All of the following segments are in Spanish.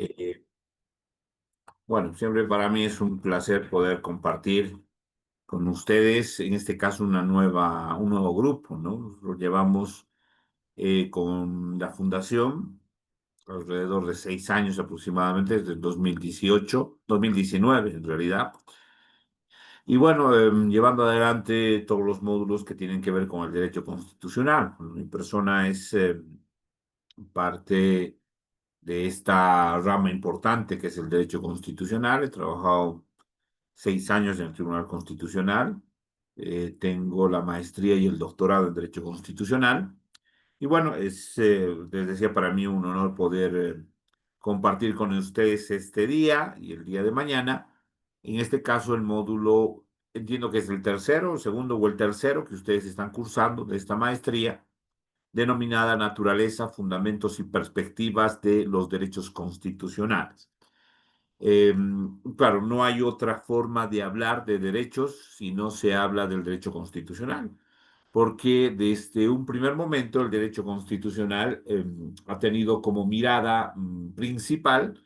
Eh, bueno, siempre para mí es un placer poder compartir con ustedes, en este caso, un nuevo grupo, ¿no? Lo llevamos con la fundación alrededor de 6 años aproximadamente, desde el 2018, 2019 en realidad. Y bueno, llevando adelante todos los módulos que tienen que ver con el derecho constitucional. Mi persona es parte de esta rama importante que es el derecho constitucional. He trabajado 6 años en el Tribunal Constitucional. Tengo la maestría y el doctorado en Derecho Constitucional. Y bueno, les decía, para mí un honor poder compartir con ustedes este día y el día de mañana. En este caso, el módulo, entiendo que es el tercero, el segundo o el tercero que ustedes están cursando de esta maestría, denominada Naturaleza, Fundamentos y Perspectivas de los Derechos Constitucionales. Eh, claro, no hay otra forma de hablar de derechos si no se habla del derecho constitucional, porque desde un primer momento el derecho constitucional ha tenido como mirada principal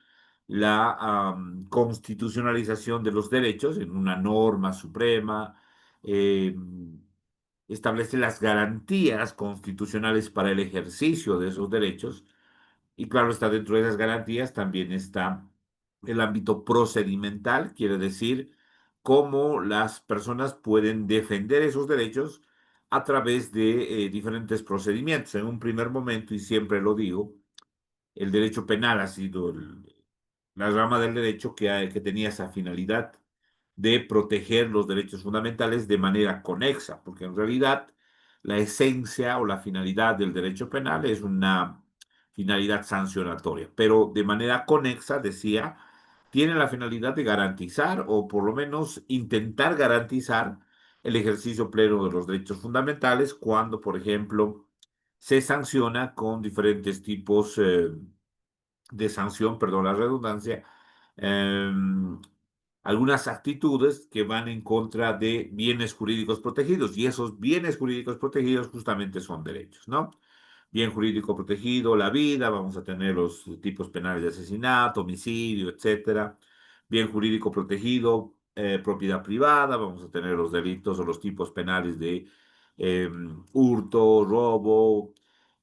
la constitucionalización de los derechos en una norma suprema, eh, establece las garantías constitucionales para el ejercicio de esos derechos y claro, está dentro de esas garantías también está el ámbito procedimental, quiere decir cómo las personas pueden defender esos derechos a través de diferentes procedimientos. En un primer momento, y siempre lo digo, el derecho penal ha sido la rama del derecho que tenía esa finalidad de proteger los derechos fundamentales de manera conexa, porque en realidad la esencia o la finalidad del derecho penal es una finalidad sancionatoria, pero de manera conexa, decía, tiene la finalidad de garantizar o por lo menos intentar garantizar el ejercicio pleno de los derechos fundamentales cuando, por ejemplo, se sanciona con diferentes tipos de sanción, perdón la redundancia, eh, algunas actitudes que van en contra de bienes jurídicos protegidos. Y esos bienes jurídicos protegidos justamente son derechos, ¿no? Bien jurídico protegido, la vida, vamos a tener los tipos penales de asesinato, homicidio, etcétera. Bien jurídico protegido, propiedad privada, vamos a tener los delitos o los tipos penales de eh, hurto, robo,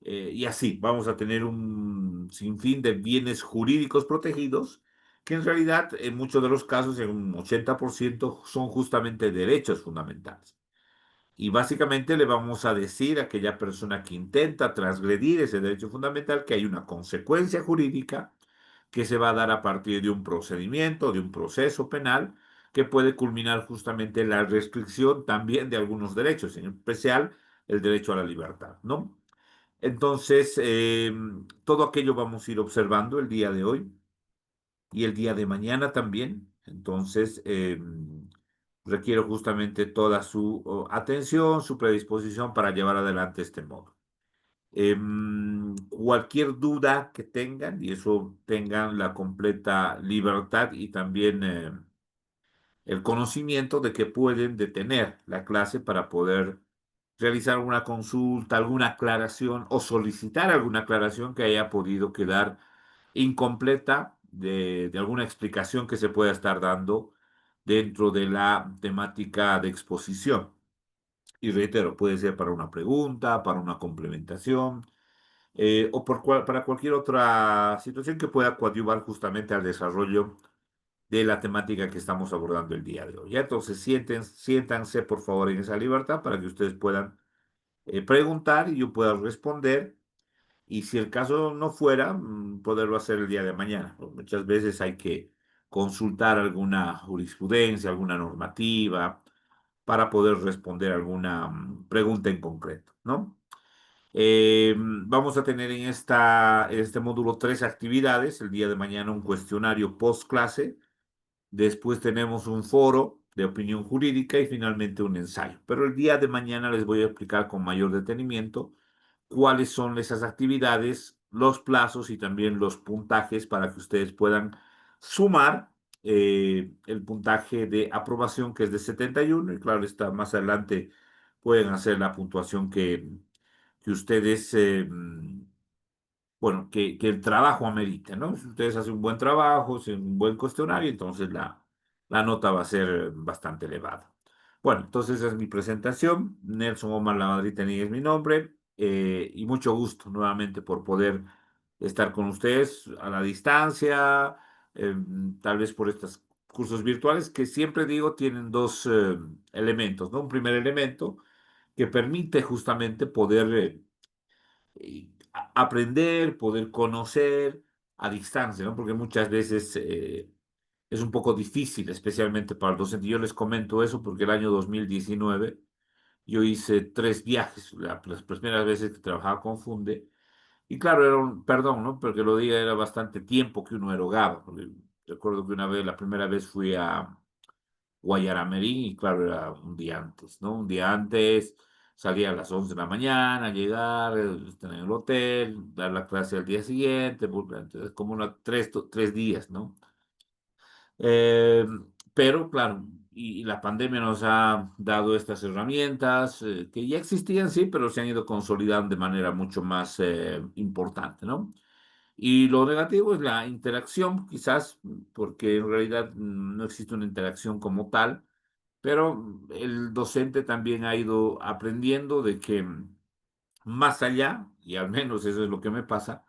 y así, vamos a tener un sinfín de bienes jurídicos protegidos que en realidad en muchos de los casos, en un 80%, son justamente derechos fundamentales. Y básicamente le vamos a decir a aquella persona que intenta transgredir ese derecho fundamental que hay una consecuencia jurídica que se va a dar a partir de un procedimiento, de un proceso penal, que puede culminar justamente en la restricción también de algunos derechos, en especial el derecho a la libertad, ¿no? Entonces, todo aquello vamos a ir observando el día de hoy y el día de mañana también. Entonces, requiero justamente toda su atención, su predisposición para llevar adelante este módulo. Cualquier duda que tengan, y eso tengan la completa libertad y también el conocimiento de que pueden detener la clase para poder realizar alguna consulta, alguna aclaración o solicitar alguna aclaración que haya podido quedar incompleta de alguna explicación que se pueda estar dando dentro de la temática de exposición. Y reitero, puede ser para una pregunta, para una complementación, o para cualquier otra situación que pueda coadyuvar justamente al desarrollo de la temática que estamos abordando el día de hoy. Ya entonces siéntanse por favor en esa libertad para que ustedes puedan preguntar y yo pueda responder. Y si el caso no fuera, poderlo hacer el día de mañana. Muchas veces hay que consultar alguna jurisprudencia, alguna normativa, para poder responder alguna pregunta en concreto, ¿no? Vamos a tener en este módulo 3 actividades. El día de mañana un cuestionario post clase. Después tenemos un foro de opinión jurídica y finalmente un ensayo. Pero el día de mañana les voy a explicar con mayor detenimiento cuáles son esas actividades, los plazos y también los puntajes para que ustedes puedan sumar el puntaje de aprobación que es de 71 y claro está, más adelante pueden hacer la puntuación que ustedes bueno, que el trabajo amerita, ¿no? Si ustedes hacen un buen trabajo, hacen un buen cuestionario, entonces la nota va a ser bastante elevada. Bueno, entonces esa es mi presentación. Nelson Omar Lamadrid es mi nombre, y mucho gusto nuevamente por poder estar con ustedes a la distancia, eh, tal vez por estos cursos virtuales que siempre digo tienen dos elementos, ¿no? Un primer elemento que permite justamente poder aprender, poder conocer a distancia, ¿no? Porque muchas veces es un poco difícil, especialmente para el docente. Yo les comento eso porque el año 2019 yo hice 3 viajes, las primeras veces que trabajaba con Funde, y claro, era un, perdón, ¿no? Porque lo diga, era bastante tiempo que uno erogaba, porque recuerdo que una vez, la primera vez fui a Guayaramerí, y claro, era un día antes, ¿no? Un día antes, salía a las 11 de la mañana, llegar, estar en el hotel, dar la clase al día siguiente, entonces como 3 días, ¿no? Eh, pero claro, y la pandemia nos ha dado estas herramientas que ya existían, sí, pero se han ido consolidando de manera mucho más importante, ¿no? Y lo negativo es la interacción, quizás, porque en realidad no existe una interacción como tal, pero el docente también ha ido aprendiendo de que más allá, y al menos eso es lo que me pasa,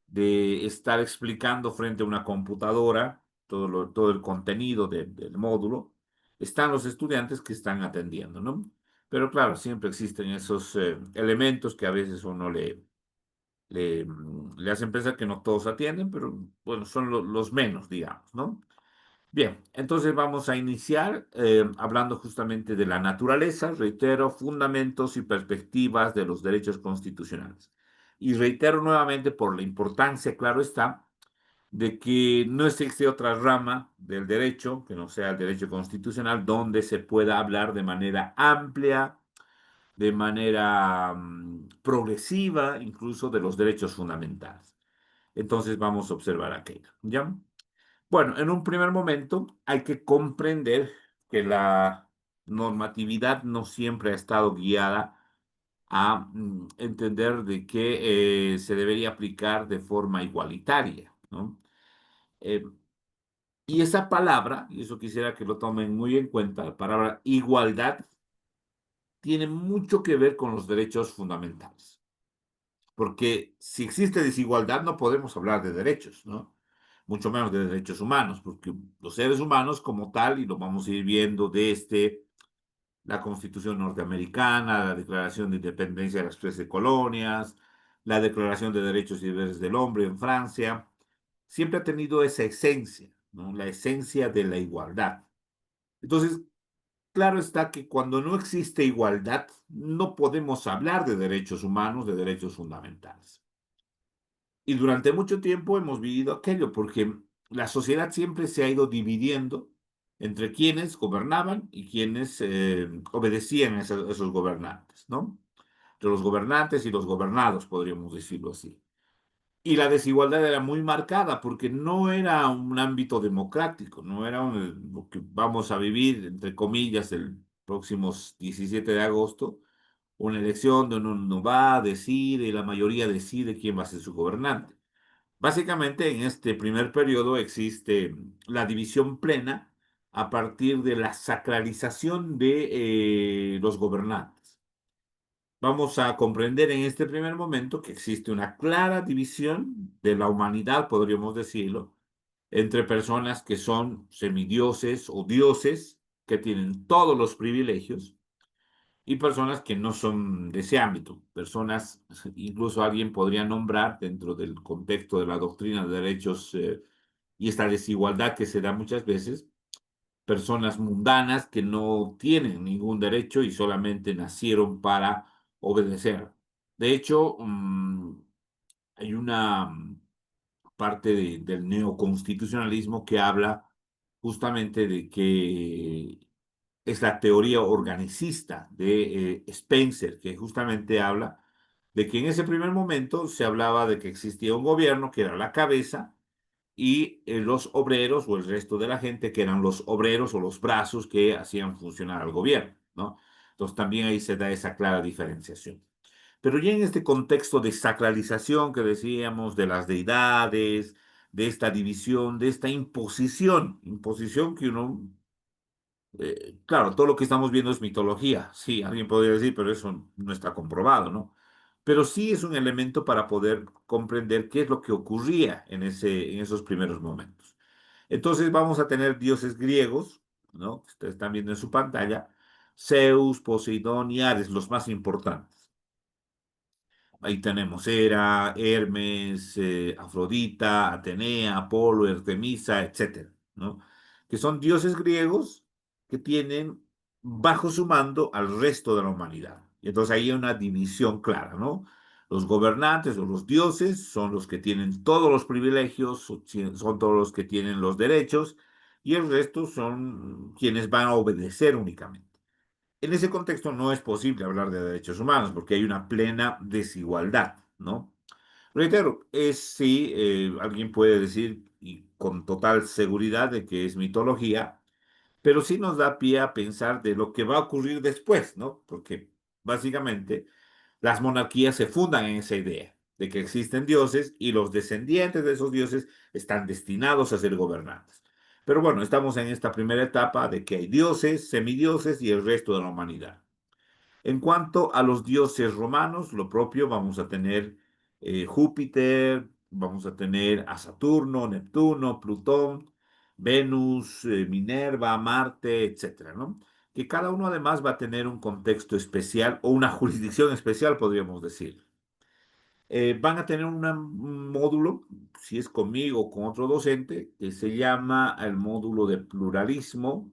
de estar explicando frente a una computadora todo el contenido del módulo, están los estudiantes que están atendiendo, ¿no? Pero claro, siempre existen esos elementos que a veces uno le hacen pensar que no todos atienden, pero bueno, son los menos, digamos, ¿no? Bien, entonces vamos a iniciar hablando justamente de la naturaleza, reitero, fundamentos y perspectivas de los derechos constitucionales. Y reitero nuevamente por la importancia, claro está, de que no existe otra rama del derecho, que no sea el derecho constitucional, donde se pueda hablar de manera amplia, de manera progresiva, incluso de los derechos fundamentales. Entonces vamos a observar aquello, ¿ya? Bueno, en un primer momento hay que comprender que la normatividad no siempre ha estado guiada a entender de que se debería aplicar de forma igualitaria, ¿no? Eh, y esa palabra, y eso quisiera que lo tomen muy en cuenta, la palabra igualdad tiene mucho que ver con los derechos fundamentales. Porque si existe desigualdad no podemos hablar de derechos, ¿no? Mucho menos de derechos humanos, porque los seres humanos como tal, y lo vamos a ir viendo desde la Constitución norteamericana, la Declaración de Independencia de las 13 colonias, la Declaración de Derechos y Deberes del Hombre en Francia, siempre ha tenido esa esencia, ¿no? La esencia de la igualdad. Entonces, claro está que cuando no existe igualdad, no podemos hablar de derechos humanos, de derechos fundamentales. Y durante mucho tiempo hemos vivido aquello, porque la sociedad siempre se ha ido dividiendo entre quienes gobernaban y quienes obedecían a esos gobernantes, ¿no? Entre los gobernantes y los gobernados, podríamos decirlo así. Y la desigualdad era muy marcada porque no era un ámbito democrático, no era lo que vamos a vivir, entre comillas, el próximo 17 de agosto, una elección donde uno va, decide y la mayoría decide quién va a ser su gobernante. Básicamente, en este primer periodo existe la división plena a partir de la sacralización de los gobernantes. Vamos a comprender en este primer momento que existe una clara división de la humanidad, podríamos decirlo, entre personas que son semidioses o dioses, que tienen todos los privilegios, y personas que no son de ese ámbito, personas, incluso alguien podría nombrar dentro del contexto de la doctrina de derechos y esta desigualdad que se da muchas veces, personas mundanas que no tienen ningún derecho y solamente nacieron para obedecer. De hecho, hay una parte del neoconstitucionalismo que habla justamente de que es la teoría organicista de Spencer, que justamente habla de que en ese primer momento se hablaba de que existía un gobierno que era la cabeza y los obreros o el resto de la gente que eran los obreros o los brazos que hacían funcionar al gobierno, ¿no? Entonces también ahí se da esa clara diferenciación. Pero ya en este contexto de sacralización que decíamos, de las deidades, de esta división, de esta imposición que uno, claro, todo lo que estamos viendo es mitología, sí, alguien podría decir, pero eso no está comprobado, ¿no? Pero sí es un elemento para poder comprender qué es lo que ocurría en esos primeros momentos. Entonces vamos a tener dioses griegos, ¿no? Que ustedes están viendo en su pantalla, Zeus, Poseidón y Ares, los más importantes. Ahí tenemos Hera, Hermes, Afrodita, Atenea, Apolo, Artemisa, etcétera, ¿no? Que son dioses griegos que tienen bajo su mando al resto de la humanidad. Y entonces ahí hay una división clara, ¿no? Los gobernantes o los dioses son los que tienen todos los privilegios, son todos los que tienen los derechos, y el resto son quienes van a obedecer únicamente. En ese contexto no es posible hablar de derechos humanos porque hay una plena desigualdad, ¿no? Reitero, es sí, alguien puede decir y con total seguridad de que es mitología, pero sí nos da pie a pensar de lo que va a ocurrir después, ¿no? Porque básicamente las monarquías se fundan en esa idea de que existen dioses y los descendientes de esos dioses están destinados a ser gobernantes. Pero bueno, estamos en esta primera etapa de que hay dioses, semidioses y el resto de la humanidad. En cuanto a los dioses romanos, lo propio, vamos a tener Júpiter, vamos a tener a Saturno, Neptuno, Plutón, Venus, Minerva, Marte, etcétera, ¿no? Que cada uno además va a tener un contexto especial o una jurisdicción especial, podríamos decir. Van a tener un módulo, si es conmigo o con otro docente, que se llama el módulo de pluralismo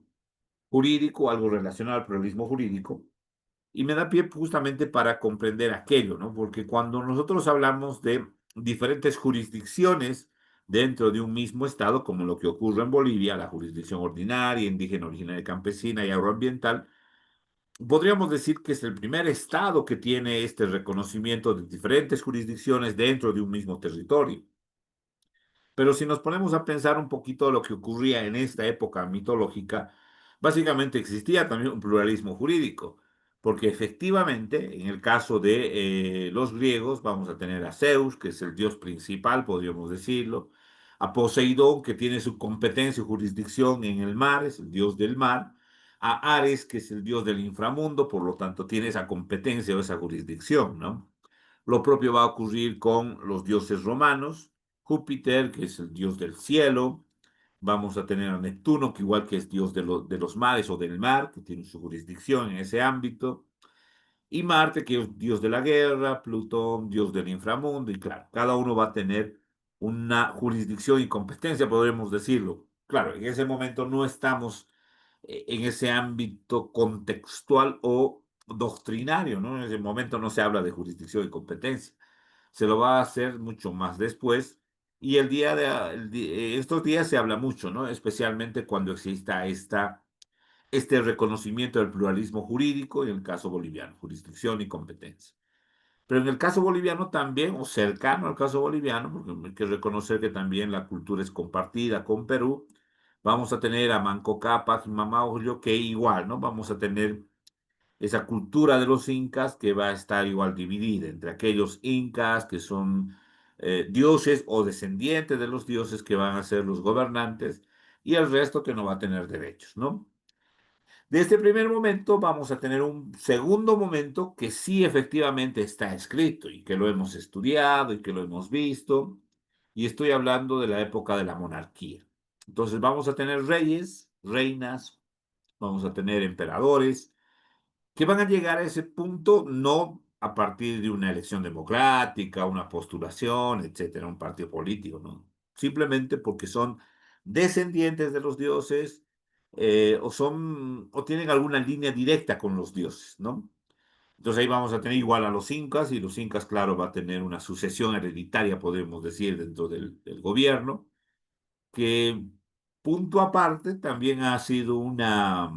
jurídico, algo relacionado al pluralismo jurídico, y me da pie justamente para comprender aquello, ¿no? Porque cuando nosotros hablamos de diferentes jurisdicciones dentro de un mismo estado, como lo que ocurre en Bolivia, la jurisdicción ordinaria, indígena, originaria, campesina y agroambiental, podríamos decir que es el primer estado que tiene este reconocimiento de diferentes jurisdicciones dentro de un mismo territorio. Pero si nos ponemos a pensar un poquito de lo que ocurría en esta época mitológica, básicamente existía también un pluralismo jurídico, porque efectivamente, en el caso de los griegos, vamos a tener a Zeus, que es el dios principal, podríamos decirlo, a Poseidón, que tiene su competencia y jurisdicción en el mar, es el dios del mar, a Ares, que es el dios del inframundo, por lo tanto tiene esa competencia o esa jurisdicción, ¿no? Lo propio va a ocurrir con los dioses romanos, Júpiter, que es el dios del cielo. Vamos a tener a Neptuno, que igual que es dios de los mares o del mar, que tiene su jurisdicción en ese ámbito. Y Marte, que es dios de la guerra, Plutón, dios del inframundo. Y claro, cada uno va a tener una jurisdicción y competencia, podríamos decirlo. Claro, en ese momento no estamos en ese ámbito contextual o doctrinario, ¿no? En ese momento no se habla de jurisdicción y competencia, se lo va a hacer mucho más después. Y estos días se habla mucho, ¿no? Especialmente cuando exista este reconocimiento del pluralismo jurídico, en el caso boliviano, jurisdicción y competencia. Pero en el caso boliviano también, o cercano al caso boliviano, porque hay que reconocer que también la cultura es compartida con Perú, vamos a tener a Manco Cápac y Mamaollo, que igual, ¿no? Vamos a tener esa cultura de los incas que va a estar igual dividida entre aquellos incas que son dioses o descendientes de los dioses que van a ser los gobernantes y el resto que no va a tener derechos, ¿no? De este primer momento vamos a tener un segundo momento que sí efectivamente está escrito y que lo hemos estudiado y que lo hemos visto, y estoy hablando de la época de la monarquía. Entonces vamos a tener reyes, reinas, vamos a tener emperadores, que van a llegar a ese punto no a partir de una elección democrática, una postulación, etcétera, un partido político, ¿no? Simplemente porque son descendientes de los dioses o tienen alguna línea directa con los dioses, ¿no? Entonces ahí vamos a tener igual a los incas y los incas, claro, va a tener una sucesión hereditaria, podemos decir, dentro del gobierno, que punto aparte también ha sido una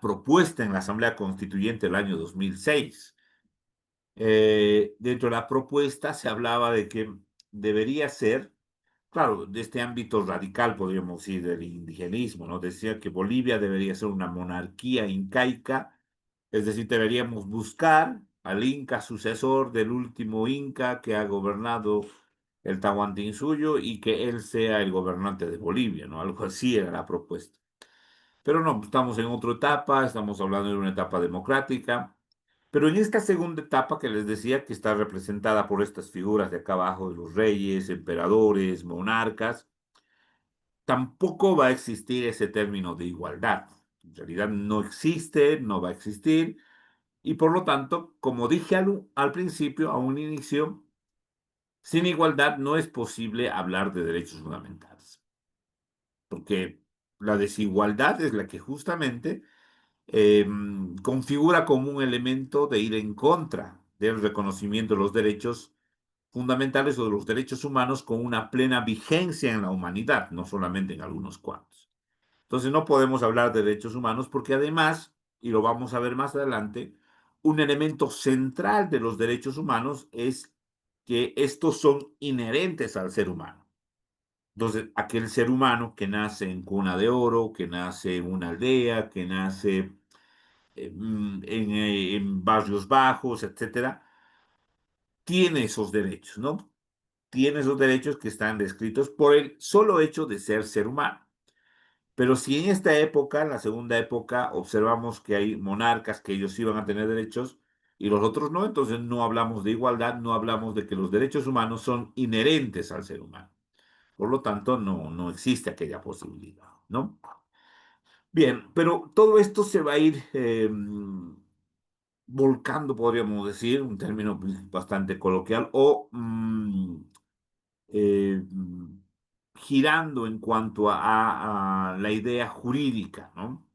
propuesta en la Asamblea Constituyente del año 2006. Dentro de la propuesta se hablaba de que debería ser, claro, de este ámbito radical, podríamos decir, del indigenismo, ¿no? Decía que Bolivia debería ser una monarquía incaica Es decir, deberíamos buscar al Inca sucesor del último Inca que ha gobernado el Tahuantinsuyo y que él sea el gobernante de Bolivia, ¿no? Algo así era la propuesta. Pero no, estamos en otra etapa, estamos hablando de una etapa democrática. Pero en esta segunda etapa que les decía, que está representada por estas figuras de acá abajo, de los reyes, emperadores, monarcas, tampoco va a existir ese término de igualdad. En realidad no existe, no va a existir, y por lo tanto, como dije al principio, a un inicio, sin igualdad no es posible hablar de derechos fundamentales, porque la desigualdad es la que justamente configura como un elemento de ir en contra del reconocimiento de los derechos fundamentales o de los derechos humanos con una plena vigencia en la humanidad, no solamente en algunos cuantos. Entonces no podemos hablar de derechos humanos porque además, y lo vamos a ver más adelante, un elemento central de los derechos humanos es que estos son inherentes al ser humano. Entonces, aquel ser humano que nace en cuna de oro, que nace en una aldea, que nace en barrios bajos, etcétera, tiene esos derechos, ¿no? Tiene esos derechos que están descritos por el solo hecho de ser humano. Pero si en esta época, en la segunda época, observamos que hay monarcas que ellos iban a tener derechos y los otros no, entonces no hablamos de igualdad, no hablamos de que los derechos humanos son inherentes al ser humano. Por lo tanto, no existe aquella posibilidad, ¿no? Bien, pero todo esto se va a ir volcando, podríamos decir, un término bastante coloquial, o eh, girando en cuanto a la idea jurídica, ¿no?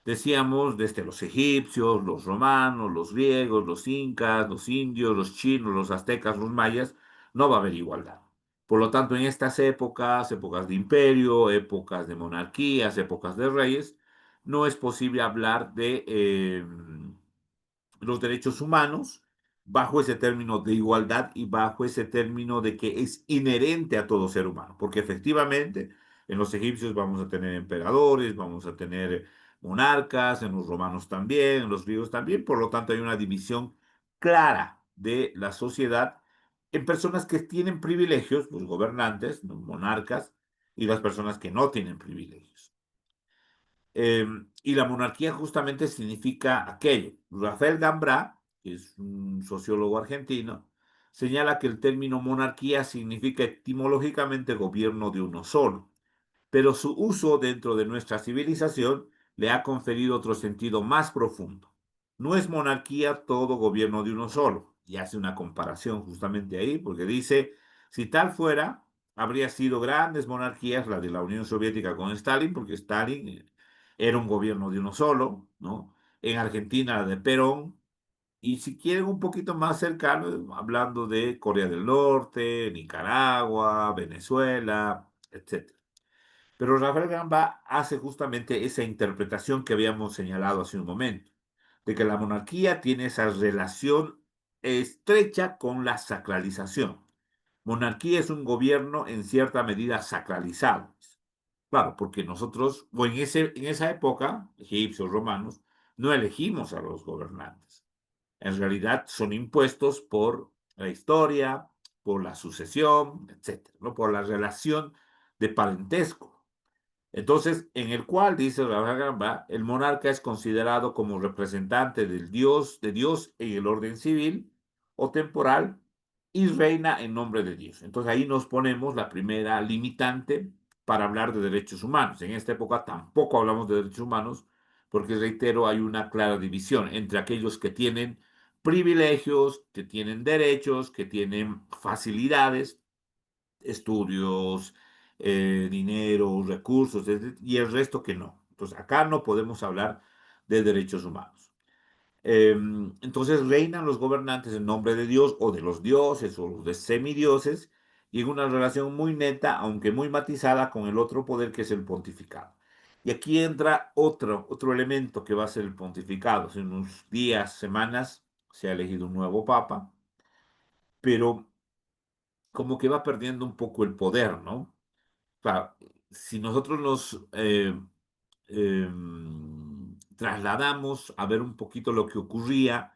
Decíamos desde los egipcios, los romanos, los griegos, los incas, los indios, los chinos, los aztecas, los mayas, no va a haber igualdad. Por lo tanto, en estas épocas, épocas de imperio, épocas de monarquías, épocas de reyes, no es posible hablar de los derechos humanos bajo ese término de igualdad y bajo ese término de que es inherente a todo ser humano, porque efectivamente en los egipcios vamos a tener emperadores, vamos a tener monarcas, en los romanos también, en los griegos también, por lo tanto hay una división clara de la sociedad en personas que tienen privilegios, los gobernantes, los monarcas, y las personas que no tienen privilegios. Eh, y la monarquía justamente significa aquello. Rafael Gambra, que es un sociólogo argentino, señala que el término monarquía significa etimológicamente gobierno de uno solo, pero su uso dentro de nuestra civilización le ha conferido otro sentido más profundo. No es monarquía todo gobierno de uno solo, y hace una comparación justamente ahí, porque dice, si tal fuera, habría sido grandes monarquías, la de la Unión Soviética con Stalin, porque Stalin era un gobierno de uno solo, ¿no? En Argentina la de Perón, y si quieren un poquito más cercano, hablando de Corea del Norte, Nicaragua, Venezuela, etc. Pero Rafael Gamba hace justamente esa interpretación que habíamos señalado hace un momento, de que la monarquía tiene esa relación estrecha con la sacralización. Monarquía es un gobierno en cierta medida sacralizado. Claro, porque nosotros, o en esa época, egipcios, romanos, no elegimos a los gobernantes. En realidad son impuestos por la historia, por la sucesión, etcétera, ¿no? Por la relación de parentesco. Entonces, en el cual, dice Rabagamba, el monarca es considerado como representante del Dios, de Dios en el orden civil o temporal y reina en nombre de Dios. Entonces ahí nos ponemos la primera limitante para hablar de derechos humanos. En esta época tampoco hablamos de derechos humanos porque, reitero, hay una clara división entre aquellos que tienen privilegios, que tienen derechos, que tienen facilidades, estudios, dinero, recursos, y el resto que no. Entonces, acá no podemos hablar de derechos humanos. Entonces reinan los gobernantes en nombre de Dios o de los dioses o de semidioses y en una relación muy neta, aunque muy matizada, con el otro poder que es el pontificado. Y aquí entra otro elemento que va a ser el pontificado. En unos días, semanas, se ha elegido un nuevo papa, pero como que va perdiendo un poco el poder, ¿no? Claro, si nosotros nos trasladamos a ver un poquito lo que ocurría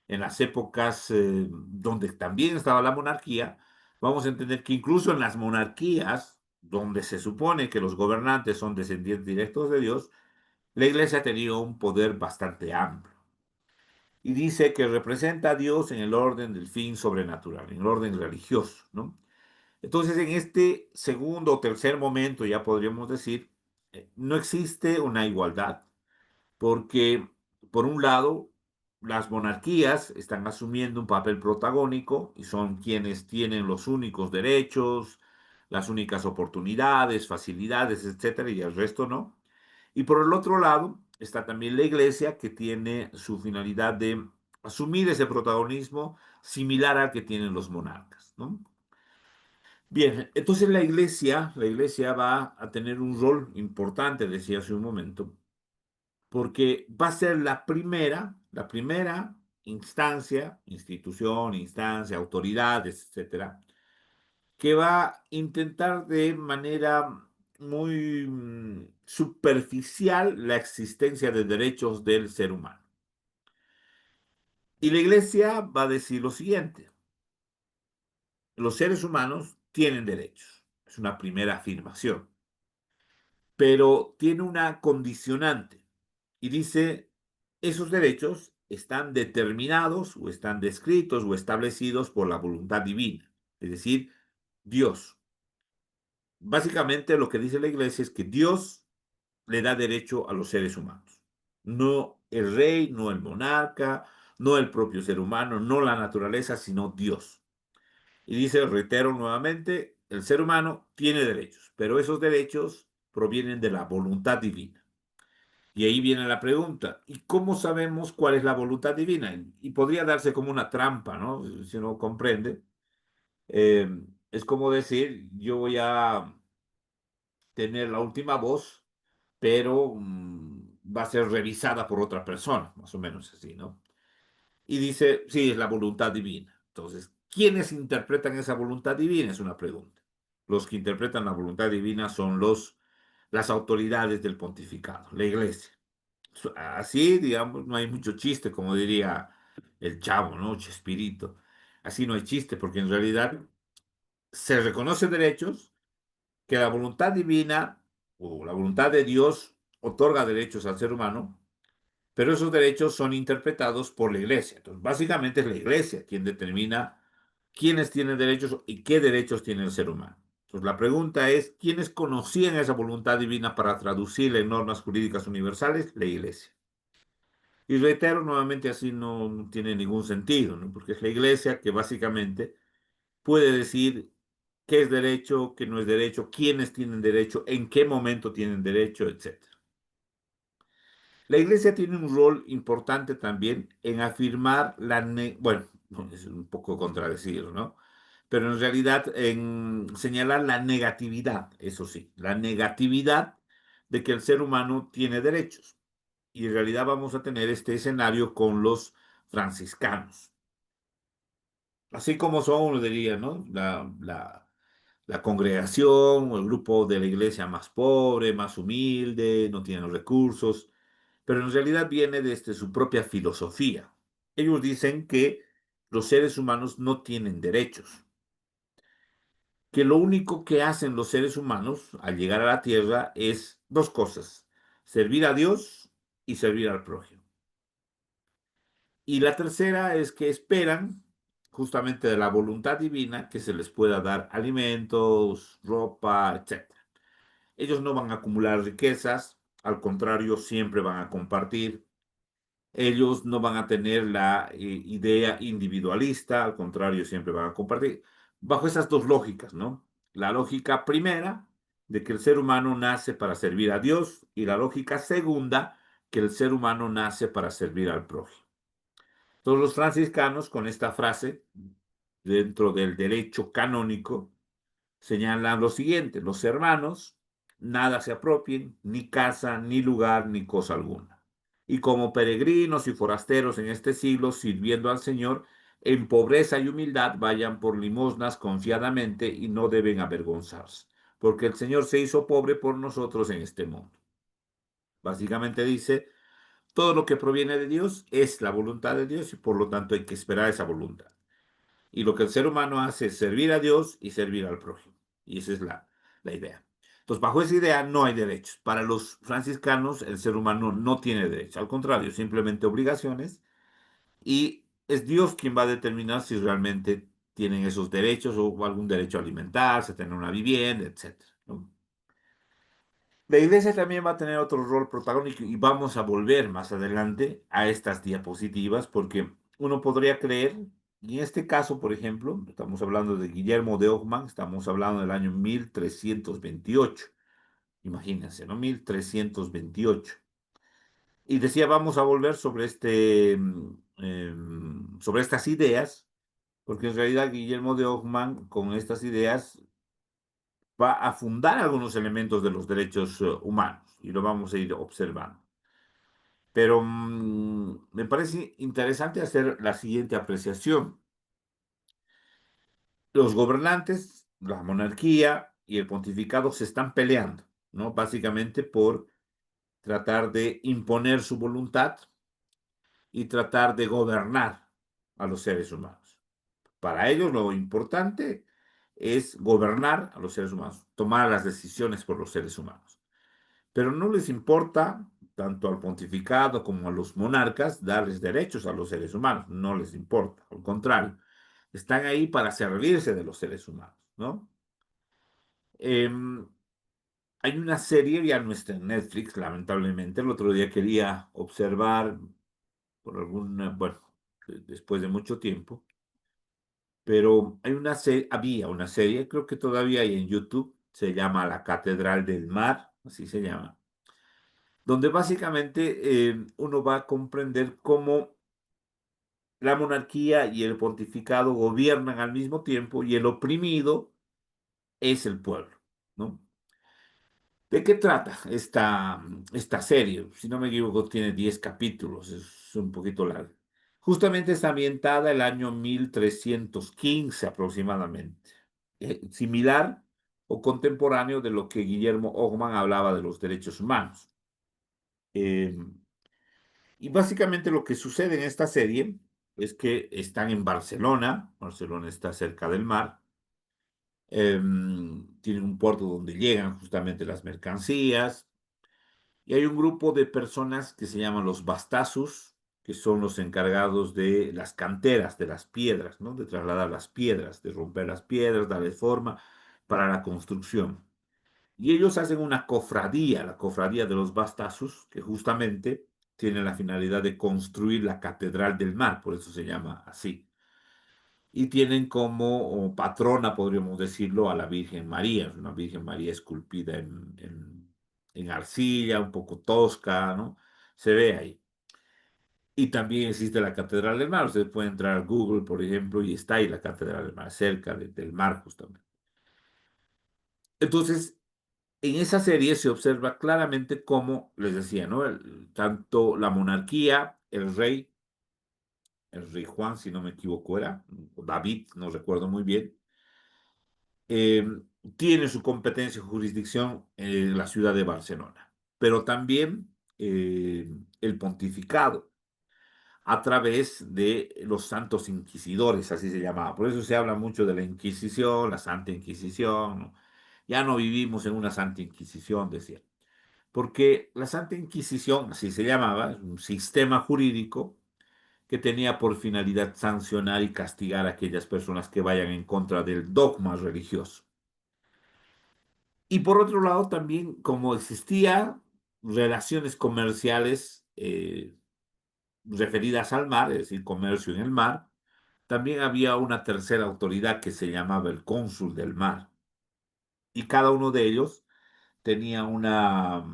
en las épocas donde también estaba la monarquía, vamos a entender que incluso en las monarquías, donde se supone que los gobernantes son descendientes directos de Dios, la iglesia ha tenido un poder bastante amplio. Y dice que representa a Dios en el orden del fin sobrenatural, en el orden religioso, ¿no? Entonces, en este segundo o tercer momento, ya podríamos decir, no existe una igualdad, porque, por un lado, las monarquías están asumiendo un papel protagónico y son quienes tienen los únicos derechos, las únicas oportunidades, facilidades, etcétera, y el resto no. Y por el otro lado, está también la iglesia que tiene su finalidad de asumir ese protagonismo similar al que tienen los monarcas, ¿no? Bien, entonces la iglesia va a tener un rol importante, decía hace un momento, porque va a ser la primera instancia, institución, instancia, autoridades, etcétera, que va a intentar de manera muy superficial la existencia de derechos del ser humano. Y la iglesia va a decir lo siguiente: los seres humanos tienen derechos. Es una primera afirmación, pero tiene una condicionante y dice, esos derechos están determinados o están descritos o establecidos por la voluntad divina, es decir, Dios. Básicamente lo que dice la iglesia es que Dios le da derecho a los seres humanos, no el rey, no el monarca, no el propio ser humano, no la naturaleza, sino Dios. Y dice, reitero nuevamente, el ser humano tiene derechos, pero esos derechos provienen de la voluntad divina. Y ahí viene la pregunta, ¿y cómo sabemos cuál es la voluntad divina? Y podría darse como una trampa, ¿no? Si uno comprende. Eh, es como decir, yo voy a tener la última voz, pero va a ser revisada por otra persona, más o menos así, ¿no? Y dice, sí, es la voluntad divina. Entonces, ¿quiénes interpretan esa voluntad divina? Es una pregunta. Los que interpretan la voluntad divina son las autoridades del pontificado, la iglesia. Así, digamos, no hay mucho chiste, como diría el Chavo, ¿no? Chespirito. Así no hay chiste, porque en realidad se reconocen derechos que la voluntad divina o la voluntad de Dios otorga derechos al ser humano, pero esos derechos son interpretados por la iglesia. Entonces, básicamente es la iglesia quien determina quiénes tienen derechos y qué derechos tiene el ser humano. Entonces, la pregunta es, ¿quiénes conocían esa voluntad divina para traducirla en normas jurídicas universales? La iglesia. Y reitero nuevamente, así no tiene ningún sentido, ¿no? Porque es la iglesia que básicamente puede decir qué es derecho, qué no es derecho, quiénes tienen derecho, en qué momento tienen derecho, etcétera. La iglesia tiene un rol importante también en afirmar bueno, es un poco contradecido, ¿no? Pero en realidad en señalar la negatividad, eso sí, la negatividad de que el ser humano tiene derechos. Y en realidad vamos a tener este escenario con los franciscanos. Así como son, uno diría, ¿no? La congregación o el grupo de la iglesia más pobre, más humilde, no tienen recursos, pero en realidad viene desde su propia filosofía. Ellos dicen que los seres humanos no tienen derechos, que lo único que hacen los seres humanos al llegar a la tierra es dos cosas: servir a Dios y servir al prójimo. Y la tercera es que esperan justamente de la voluntad divina que se les pueda dar alimentos, ropa, etc. Ellos no van a acumular riquezas, al contrario, siempre van a compartir. Ellos no van a tener la idea individualista, al contrario, siempre van a compartir. Bajo esas dos lógicas, ¿no? La lógica primera, de que el ser humano nace para servir a Dios, y la lógica segunda, que el ser humano nace para servir al prójimo. Todos los franciscanos, con esta frase, dentro del derecho canónico, señalan lo siguiente: los hermanos nada se apropien, ni casa, ni lugar, ni cosa alguna. Y como peregrinos y forasteros en este siglo, sirviendo al Señor, en pobreza y humildad vayan por limosnas confiadamente y no deben avergonzarse, porque el Señor se hizo pobre por nosotros en este mundo. Básicamente dice, todo lo que proviene de Dios es la voluntad de Dios y por lo tanto hay que esperar esa voluntad. Y lo que el ser humano hace es servir a Dios y servir al prójimo. Y esa es la idea. Entonces, bajo esa idea no hay derechos. Para los franciscanos, el ser humano no tiene derechos. Al contrario, simplemente obligaciones. Y es Dios quien va a determinar si realmente tienen esos derechos o algún derecho a alimentarse, a tener una vivienda, etcétera, ¿no? La iglesia también va a tener otro rol protagónico y vamos a volver más adelante a estas diapositivas porque uno podría creer, y en este caso, por ejemplo, estamos hablando de Guillermo de Hoffmann, estamos hablando del año 1328, imagínense, ¿no? 1328. Y decía, vamos a volver sobre sobre estas ideas, porque en realidad Guillermo de Hoffmann con estas ideas va a fundar algunos elementos de los derechos humanos y lo vamos a ir observando. Pero me parece interesante hacer la siguiente apreciación. Los gobernantes, la monarquía y el pontificado se están peleando, ¿no? Básicamente por tratar de imponer su voluntad y tratar de gobernar a los seres humanos. Para ellos lo importante es gobernar a los seres humanos, tomar las decisiones por los seres humanos. Pero no les importa, tanto al pontificado como a los monarcas, darles derechos a los seres humanos. No les importa, al contrario. Están ahí para servirse de los seres humanos, ¿no? Hay una serie, ya no está en Netflix, lamentablemente. El otro día quería observar por alguna, bueno, después de mucho tiempo, pero hay una serie, había una serie, creo que todavía hay en YouTube, se llama La Catedral del Mar, así se llama, donde básicamente uno va a comprender cómo la monarquía y el pontificado gobiernan al mismo tiempo y el oprimido es el pueblo, ¿no? ¿De qué trata esta serie? Si no me equivoco, tiene 10 capítulos, es un poquito larga. Justamente está ambientada el año 1315 aproximadamente, similar o contemporáneo de lo que Guillermo Ogman hablaba de los derechos humanos. Eh, Y básicamente lo que sucede en esta serie es que están en Barcelona, Barcelona está cerca del mar, tienen un puerto donde llegan justamente las mercancías, y hay un grupo de personas que se llaman los bastazos, que son los encargados de las canteras, de las piedras, ¿no? De trasladar las piedras, de romper las piedras, darle forma para la construcción. Y ellos hacen una cofradía, la cofradía de los Bastazos, que justamente tiene la finalidad de construir la Catedral del Mar, por eso se llama así. Y tienen como patrona, podríamos decirlo, a la Virgen María, una Virgen María esculpida en arcilla, un poco tosca, ¿no? Se ve ahí. Y también existe la Catedral del Mar. Ustedes pueden entrar a Google, por ejemplo, y está ahí la Catedral del Mar, cerca del mar justamente. Entonces, en esa serie se observa claramente cómo, les decía, ¿no? Tanto la monarquía, el rey Juan, si no me equivoco era, o David, no recuerdo muy bien, eh, tiene su competencia y jurisdicción en la ciudad de Barcelona, pero también el pontificado a través de los santos inquisidores, así se llamaba. Por eso se habla mucho de la Inquisición, la Santa Inquisición, ¿no? Ya no vivimos en una Santa Inquisición, decía. Porque la Santa Inquisición, así se llamaba, es un sistema jurídico que tenía por finalidad sancionar y castigar a aquellas personas que vayan en contra del dogma religioso. Y por otro lado, también como existía relaciones comerciales referidas al mar, es decir, comercio en el mar, también había una tercera autoridad que se llamaba el cónsul del mar. Y cada uno de ellos tenía una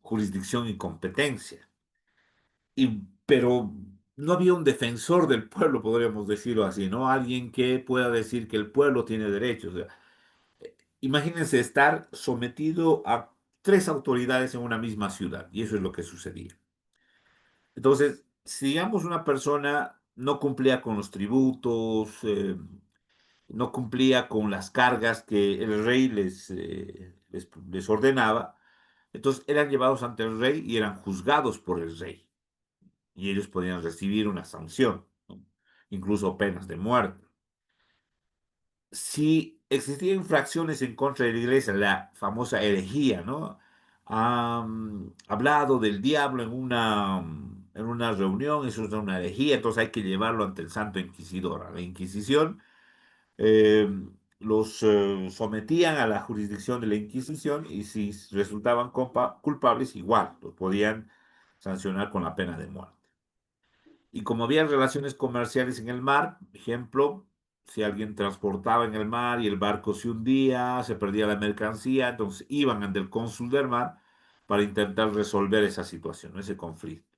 jurisdicción y competencia. Pero no había un defensor del pueblo, podríamos decirlo así, ¿no? Alguien que pueda decir que el pueblo tiene derechos. O sea, imagínense estar sometido a tres autoridades en una misma ciudad, y eso es lo que sucedía. Entonces, si digamos una persona no cumplía con los tributos, no cumplía con las cargas que el rey les ordenaba, entonces eran llevados ante el rey y eran juzgados por el rey. y ellos podían recibir una sanción, ¿no? Incluso penas de muerte. Si existían infracciones en contra de la iglesia, la famosa herejía, ¿no? Ha hablado del diablo en una reunión, eso es una herejía, entonces hay que llevarlo ante el Santo Inquisidor. A la Inquisición eh, los sometían a la jurisdicción de la Inquisición y si resultaban culpables, igual, los podían sancionar con la pena de muerte. Y como había relaciones comerciales en el mar, ejemplo, si alguien transportaba en el mar y el barco se hundía, se perdía la mercancía, entonces iban ante el cónsul del mar para intentar resolver esa situación, ese conflicto.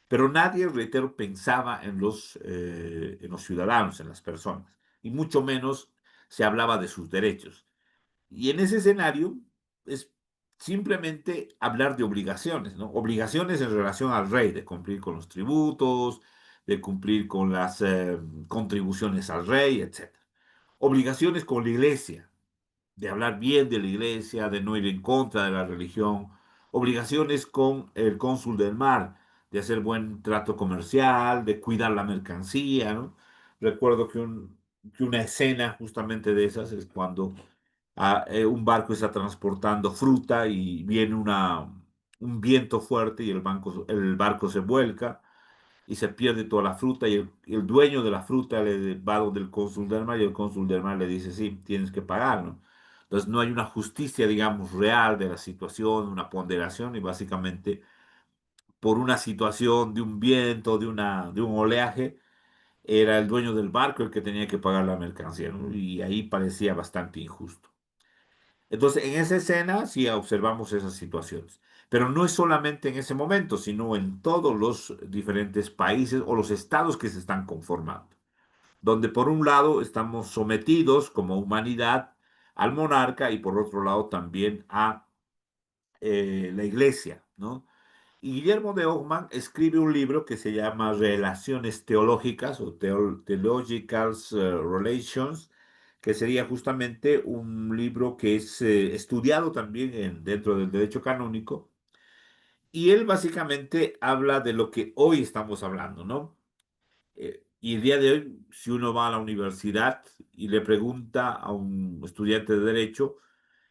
Pero nadie, reitero, pensaba en los ciudadanos, en las personas, y mucho menos se hablaba de sus derechos. Y en ese escenario es simplemente hablar de obligaciones, ¿no? Obligaciones en relación al rey, de cumplir con los tributos, de cumplir con las contribuciones al rey, etcétera. Obligaciones con la iglesia, de hablar bien de la iglesia, de no ir en contra de la religión, obligaciones con el cónsul del mar, de hacer buen trato comercial, de cuidar la mercancía, ¿no? Recuerdo que una escena justamente de esas es cuando un barco está transportando fruta y viene un viento fuerte y el barco se vuelca y se pierde toda la fruta y el dueño de la fruta le va donde el cónsul del mar y el cónsul del mar le dice, sí, tienes que pagar, ¿no? Entonces no hay una justicia, digamos, real de la situación, una ponderación y básicamente por una situación de un viento, de un oleaje, era el dueño del barco el que tenía que pagar la mercancía, ¿no? Y ahí parecía bastante injusto. Entonces, en esa escena sí observamos esas situaciones. Pero no es solamente en ese momento, sino en todos los diferentes países o los estados que se están conformando, donde por un lado estamos sometidos como humanidad al monarca y por otro lado también a la iglesia, ¿no? Y Guillermo de Hoffman escribe un libro que se llama Relaciones Teológicas o Theological Relations, que sería justamente un libro que es estudiado también dentro del derecho canónico. Y él básicamente habla de lo que hoy estamos hablando, ¿no? Y el día de hoy, si uno va a la universidad y le pregunta a un estudiante de derecho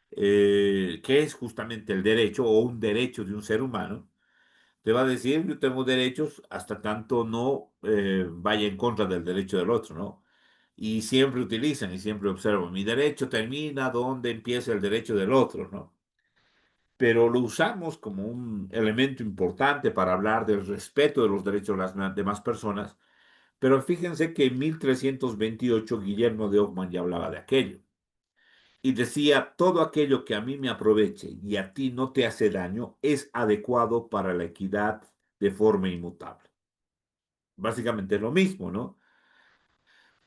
qué es justamente el derecho o un derecho de un ser humano, te va a decir, yo tengo derechos hasta tanto no vaya en contra del derecho del otro, ¿no? Y siempre utilizan y siempre observo, mi derecho termina donde empieza el derecho del otro, ¿no? Pero lo usamos como un elemento importante para hablar del respeto de los derechos de las demás personas. Pero fíjense que en 1328 Guillermo de Ockham ya hablaba de aquello y decía, todo aquello que a mí me aproveche y a ti no te hace daño es adecuado para la equidad de forma inmutable. Básicamente es lo mismo, ¿no?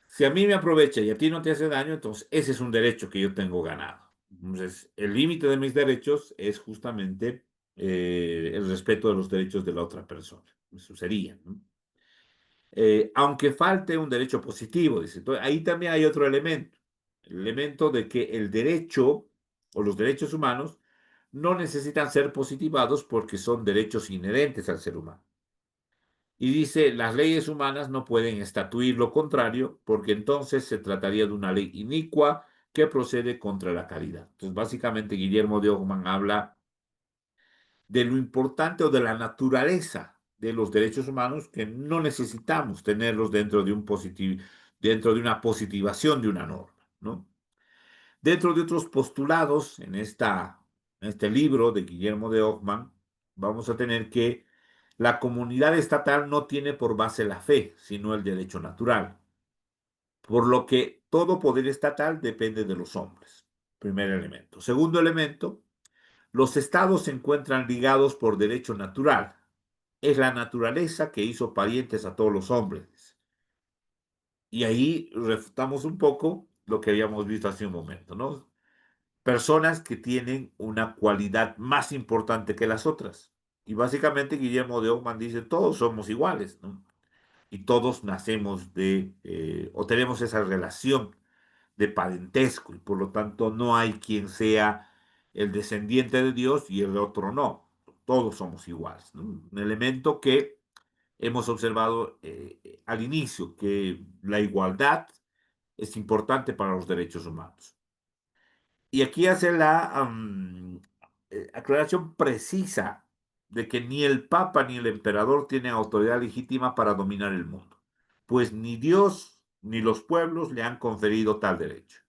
Si a mí me aprovecha y a ti no te hace daño, entonces ese es un derecho que yo tengo ganado. Entonces, el límite de mis derechos es justamente el respeto de los derechos de la otra persona. Eso sería, ¿no? Aunque falte un derecho positivo, dice. Entonces, ahí también hay otro elemento, el elemento de que el derecho o los derechos humanos no necesitan ser positivados porque son derechos inherentes al ser humano. Y dice, las leyes humanas no pueden estatuir lo contrario porque entonces se trataría de una ley inicua que procede contra la caridad. Entonces, básicamente, Guillermo de Hoffman habla de lo importante o de la naturaleza de los derechos humanos que no necesitamos tenerlos dentro de una positivación de una norma, ¿no? Dentro de otros postulados en este libro de Guillermo de Hoffman, vamos a tener que la comunidad estatal no tiene por base la fe, sino el derecho natural, por lo que todo poder estatal depende de los hombres. Primer elemento. Segundo elemento, los estados se encuentran ligados por derecho natural. Es la naturaleza que hizo parientes a todos los hombres. Y ahí refutamos un poco lo que habíamos visto hace un momento, ¿no? Personas que tienen una cualidad más importante que las otras. Y básicamente Guillermo de Hoffman dice, todos somos iguales, ¿no? Y todos nacemos o tenemos esa relación de parentesco y por lo tanto no hay quien sea el descendiente de Dios y el otro no. Todos somos iguales, ¿no? Un elemento que hemos observado al inicio que la igualdad es importante para los derechos humanos. Y aquí hace la aclaración precisa de que ni el Papa ni el emperador tienen autoridad legítima para dominar el mundo, pues ni Dios ni los pueblos le han conferido tal derecho.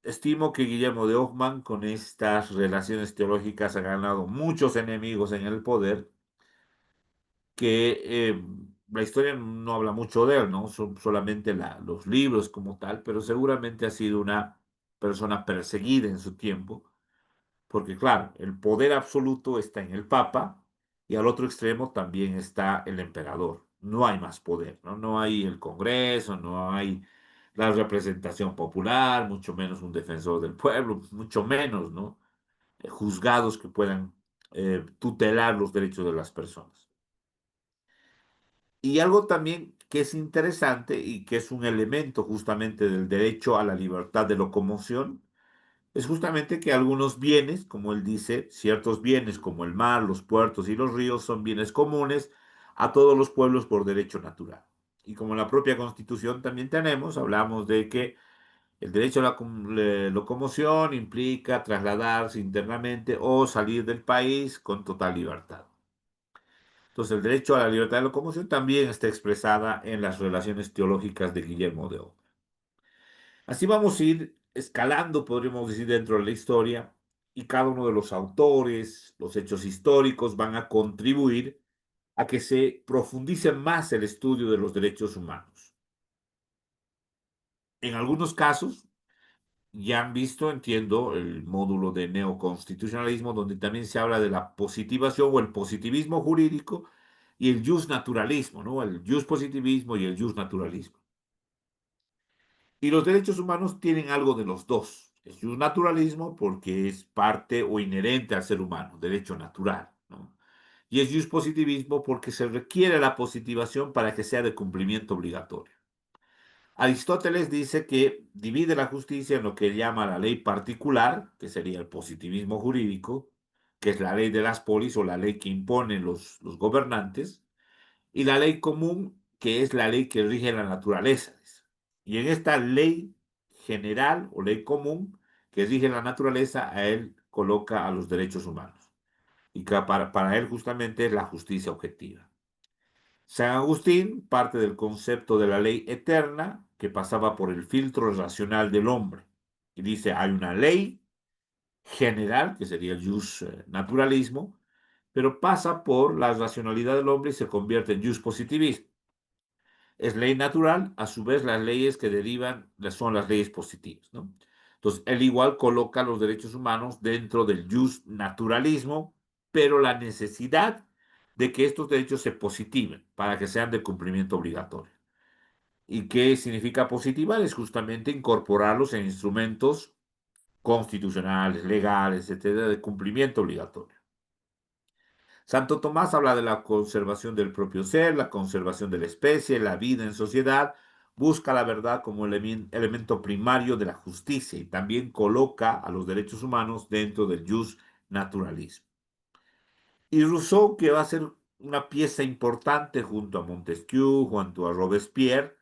Estimo que Guillermo de Hoffmann con estas relaciones teológicas ha ganado muchos enemigos en el poder, que la historia no habla mucho de él, ¿no? Son solamente los libros como tal, pero seguramente ha sido una persona perseguida en su tiempo, porque claro, el poder absoluto está en el Papa y al otro extremo también está el emperador. No hay más poder, ¿no? No hay el Congreso, no hay la representación popular, mucho menos un defensor del pueblo, mucho menos, ¿no? Juzgados que puedan tutelar los derechos de las personas. Y algo también que es interesante y que es un elemento justamente del derecho a la libertad de locomoción, es justamente que algunos bienes, como él dice, ciertos bienes como el mar, los puertos y los ríos son bienes comunes a todos los pueblos por derecho natural. Y como en la propia Constitución también tenemos, hablamos de que el derecho a la locomoción implica trasladarse internamente o salir del país con total libertad. Entonces, el derecho a la libertad de locomoción también está expresada en las relaciones teológicas de Guillermo de Oca. Así vamos a ir escalando, podríamos decir, dentro de la historia, y cada uno de los autores, los hechos históricos van a contribuir a que se profundice más el estudio de los derechos humanos. En algunos casos, ya han visto, entiendo, el módulo de neoconstitucionalismo, donde también se habla de la positivación o el positivismo jurídico y el justnaturalismo, ¿no? El positivismo y el justnaturalismo. Y los derechos humanos tienen algo de los dos. Es justnaturalismo porque es parte o inherente al ser humano, derecho natural, ¿no? Y es positivismo porque se requiere la positivación para que sea de cumplimiento obligatorio. Aristóteles dice que divide la justicia en lo que llama la ley particular, que sería el positivismo jurídico, que es la ley de las polis o la ley que imponen los gobernantes, y la ley común, que es la ley que rige la naturaleza. Y en esta ley general o ley común que rige la naturaleza, a él coloca a los derechos humanos. Y que para él justamente es la justicia objetiva. San Agustín parte del concepto de la ley eterna que pasaba por el filtro racional del hombre. Y dice, hay una ley general, que sería el naturalismo, pero pasa por la racionalidad del hombre y se convierte en positivismo. Es ley natural, a su vez las leyes que derivan son las leyes positivas, ¿no? Entonces, él igual coloca los derechos humanos dentro del naturalismo, pero la necesidad de que estos derechos se positiven para que sean de cumplimiento obligatorio. ¿Y qué significa positivar? Es justamente incorporarlos en instrumentos constitucionales, legales, etcétera, de cumplimiento obligatorio. Santo Tomás habla de la conservación del propio ser, la conservación de la especie, la vida en sociedad, busca la verdad como elemento primario de la justicia y también coloca a los derechos humanos dentro del jus naturalismo. Y Rousseau, que va a ser una pieza importante junto a Montesquieu, junto a Robespierre,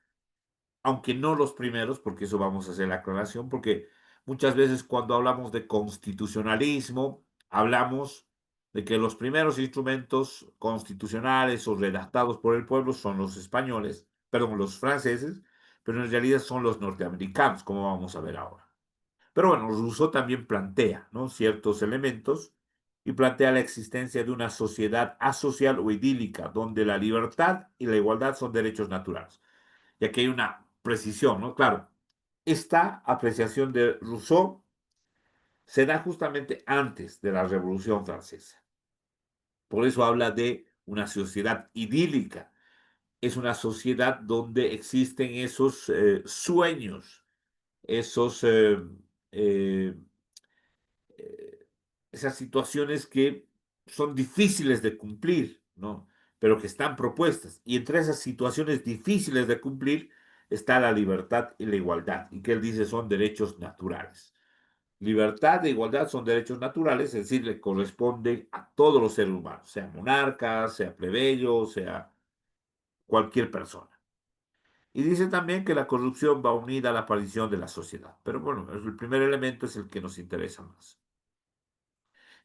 aunque no los primeros, porque eso vamos a hacer la aclaración, porque muchas veces cuando hablamos de constitucionalismo, hablamos de que los primeros instrumentos constitucionales o redactados por el pueblo son los españoles, perdón, los franceses, pero en realidad son los norteamericanos, como vamos a ver ahora. Pero bueno, Rousseau también plantea, ¿no?, ciertos elementos y plantea la existencia de una sociedad asocial o idílica, donde la libertad y la igualdad son derechos naturales. Y aquí hay una precisión, ¿no? Claro, esta apreciación de Rousseau se da justamente antes de la Revolución Francesa. Por eso habla de una sociedad idílica. Es una sociedad donde existen esos sueños, esos, eh, eh, esas situaciones que son difíciles de cumplir, ¿no? Pero que están propuestas. Y entre esas situaciones difíciles de cumplir está la libertad y la igualdad, y que él dice son derechos naturales. Libertad e igualdad son derechos naturales, es decir, le corresponden a todos los seres humanos, sea monarca, sea plebeyo, sea cualquier persona. Y dice también que la corrupción va unida a la aparición de la sociedad. Pero bueno, el primer elemento es el que nos interesa más.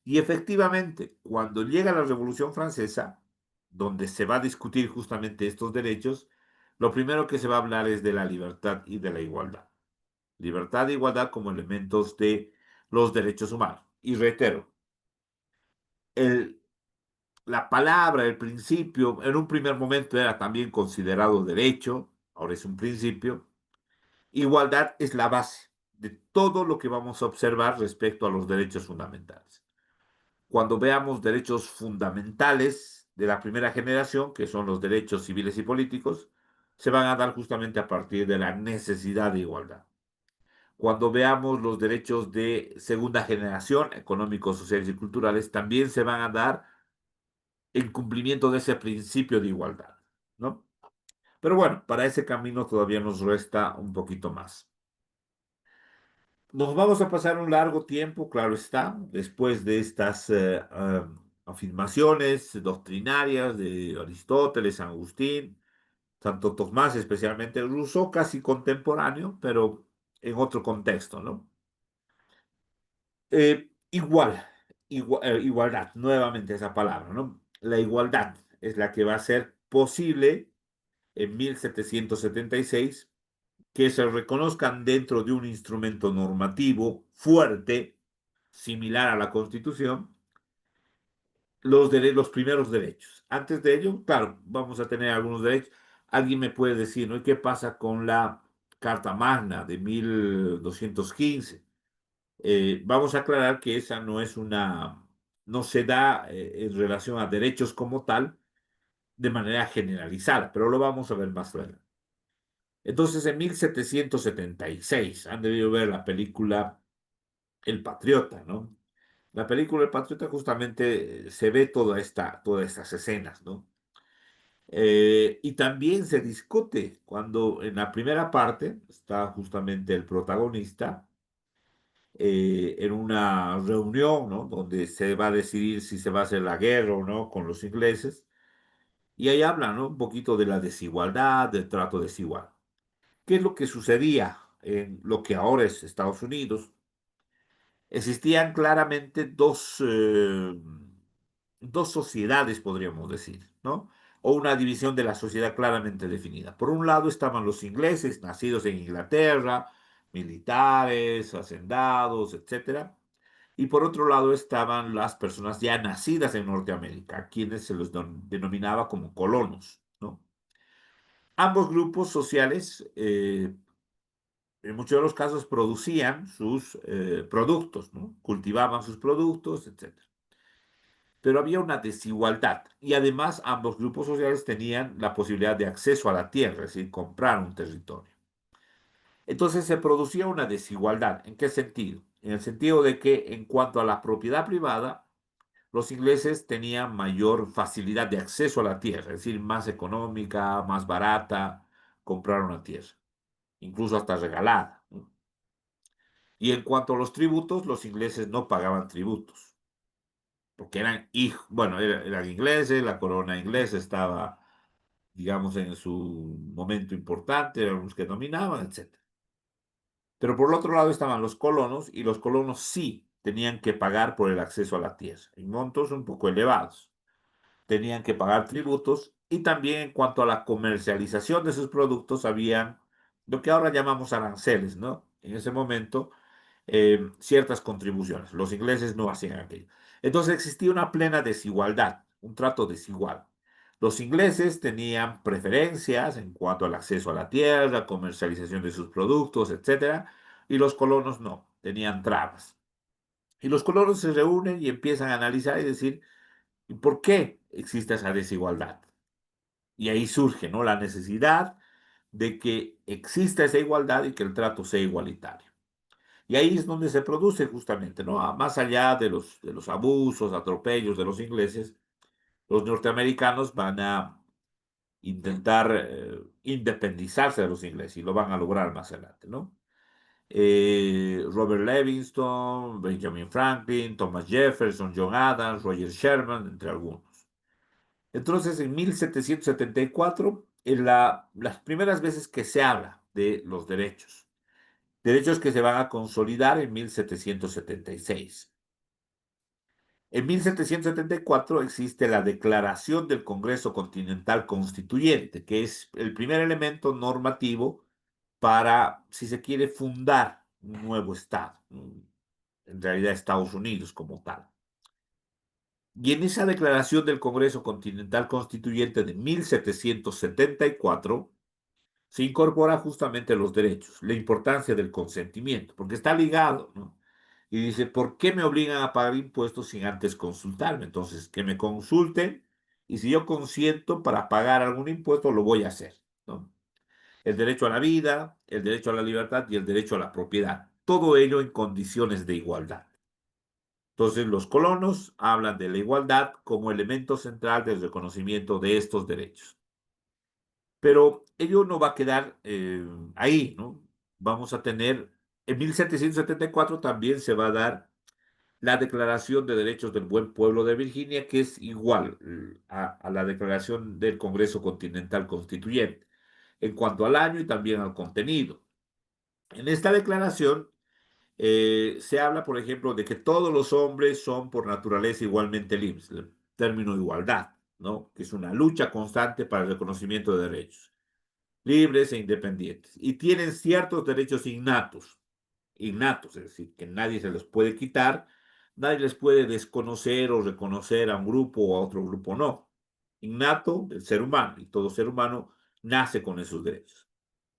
Y efectivamente, cuando llega la Revolución Francesa, donde se va a discutir justamente estos derechos, lo primero que se va a hablar es de la libertad y de la igualdad. Libertad e igualdad como elementos de los derechos humanos. Y reitero, el, la palabra, el principio, en un primer momento era también considerado derecho, ahora es un principio. Igualdad es la base de todo lo que vamos a observar respecto a los derechos fundamentales. Cuando veamos derechos fundamentales de la primera generación, que son los derechos civiles y políticos, se van a dar justamente a partir de la necesidad de igualdad. Cuando veamos los derechos de segunda generación, económicos, sociales y culturales, también se van a dar en cumplimiento de ese principio de igualdad, ¿no? Pero bueno, para ese camino todavía nos resta un poquito más. Nos vamos a pasar un largo tiempo, claro está, después de estas afirmaciones doctrinarias de Aristóteles, San Agustín, Santo Tomás, especialmente Rousseau, casi contemporáneo, pero en otro contexto, ¿no? Igualdad, nuevamente esa palabra, ¿no? La igualdad es la que va a ser posible en 1776 que se reconozcan dentro de un instrumento normativo fuerte, similar a la Constitución, los primeros derechos. Antes de ello, claro, vamos a tener algunos derechos. Alguien me puede decir, ¿no? ¿Y qué pasa con la Carta Magna de 1215? Vamos a aclarar que esa no es no se da en relación a derechos como tal de manera generalizada, pero lo vamos a ver más adelante. Entonces, en 1776 han debido ver la película El Patriota, ¿no? La película El Patriota justamente se ve todas estas escenas, ¿no? Y también se discute cuando en la primera parte está justamente el protagonista en una reunión, ¿no? Donde se va a decidir si se va a hacer la guerra o no con los ingleses. Y ahí hablan, ¿no? Un poquito de la desigualdad, del trato desigual. ¿Qué es lo que sucedía en lo que ahora es Estados Unidos? Existían claramente dos sociedades, podríamos decir, ¿no? O una división de la sociedad claramente definida. Por un lado estaban los ingleses, nacidos en Inglaterra, militares, hacendados, etcétera. Y por otro lado estaban las personas ya nacidas en Norteamérica, a quienes se los denominaba como colonos, ¿no? Ambos grupos sociales en muchos de los casos producían sus productos, ¿no? Cultivaban sus productos, etcétera. Pero había una desigualdad y además ambos grupos sociales tenían la posibilidad de acceso a la tierra, es decir, comprar un territorio. Entonces se producía una desigualdad. ¿En qué sentido? En el sentido de que en cuanto a la propiedad privada, los ingleses tenían mayor facilidad de acceso a la tierra, es decir, más económica, más barata comprar una tierra, incluso hasta regalada, ¿no? Y en cuanto a los tributos, los ingleses no pagaban tributos, porque eran hijos, bueno, eran ingleses, la corona inglesa estaba, digamos, en su momento importante, eran los que dominaban, etc. Pero por el otro lado estaban los colonos, y los colonos sí tenían que pagar por el acceso a la tierra, en montos un poco elevados. Tenían que pagar tributos, y también en cuanto a la comercialización de sus productos, habían lo que ahora llamamos aranceles, ¿no? En ese momento ciertas contribuciones. Los ingleses no hacían aquello. Entonces existía una plena desigualdad, un trato desigual. Los ingleses tenían preferencias en cuanto al acceso a la tierra, comercialización de sus productos, etcétera, y los colonos no, tenían trabas. Y los colonos se reúnen y empiezan a analizar y decir, ¿y por qué existe esa desigualdad? Y ahí surge, ¿no? La necesidad de que exista esa igualdad y que el trato sea igualitario. Y ahí es donde se produce justamente, ¿no? Más allá de de los abusos, atropellos de los ingleses, los norteamericanos van a intentar independizarse de los ingleses y lo van a lograr más adelante, ¿no? Robert Livingston, Benjamin Franklin, Thomas Jefferson, John Adams, Roger Sherman, entre algunos. Entonces, en 1774, las primeras veces que se habla de los derechos que se van a consolidar en 1776. En 1774 existe la Declaración del Congreso Continental Constituyente, que es el primer elemento normativo para, si se quiere, fundar un nuevo Estado, en realidad Estados Unidos como tal. Y en esa Declaración del Congreso Continental Constituyente de 1774 se incorpora justamente los derechos, la importancia del consentimiento, porque está ligado, ¿no? Y dice, ¿por qué me obligan a pagar impuestos sin antes consultarme? Entonces, que me consulten y si yo consiento para pagar algún impuesto, lo voy a hacer, ¿no? El derecho a la vida, el derecho a la libertad y el derecho a la propiedad. Todo ello en condiciones de igualdad. Entonces, los colonos hablan de la igualdad como elemento central del reconocimiento de estos derechos. Pero ello no va a quedar ahí, ¿no? Vamos a tener, en 1774 también se va a dar la Declaración de Derechos del Buen Pueblo de Virginia, que es igual a la Declaración del Congreso Continental Constituyente, en cuanto al año y también al contenido. En esta declaración se habla, por ejemplo, de que todos los hombres son por naturaleza igualmente libres, el término igualdad, ¿no? Que es una lucha constante para el reconocimiento de derechos libres e independientes, y tienen ciertos derechos innatos, es decir, que nadie se los puede quitar, nadie les puede desconocer o reconocer a un grupo o a otro grupo, no. Innato del ser humano, y todo ser humano nace con esos derechos,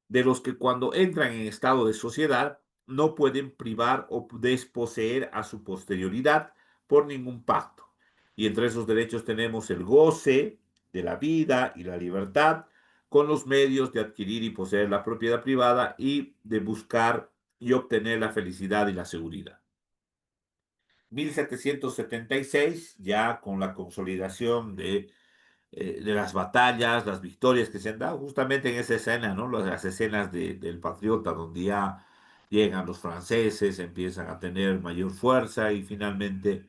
de los que cuando entran en estado de sociedad no pueden privar o desposeer a su posterioridad por ningún pacto. Y entre esos derechos tenemos el goce de la vida y la libertad, con los medios de adquirir y poseer la propiedad privada y de buscar y obtener la felicidad y la seguridad. 1776, ya con la consolidación de las batallas, las victorias que se han dado justamente en esa escena, ¿no? Las escenas del Patriota, donde ya llegan los franceses, empiezan a tener mayor fuerza y finalmente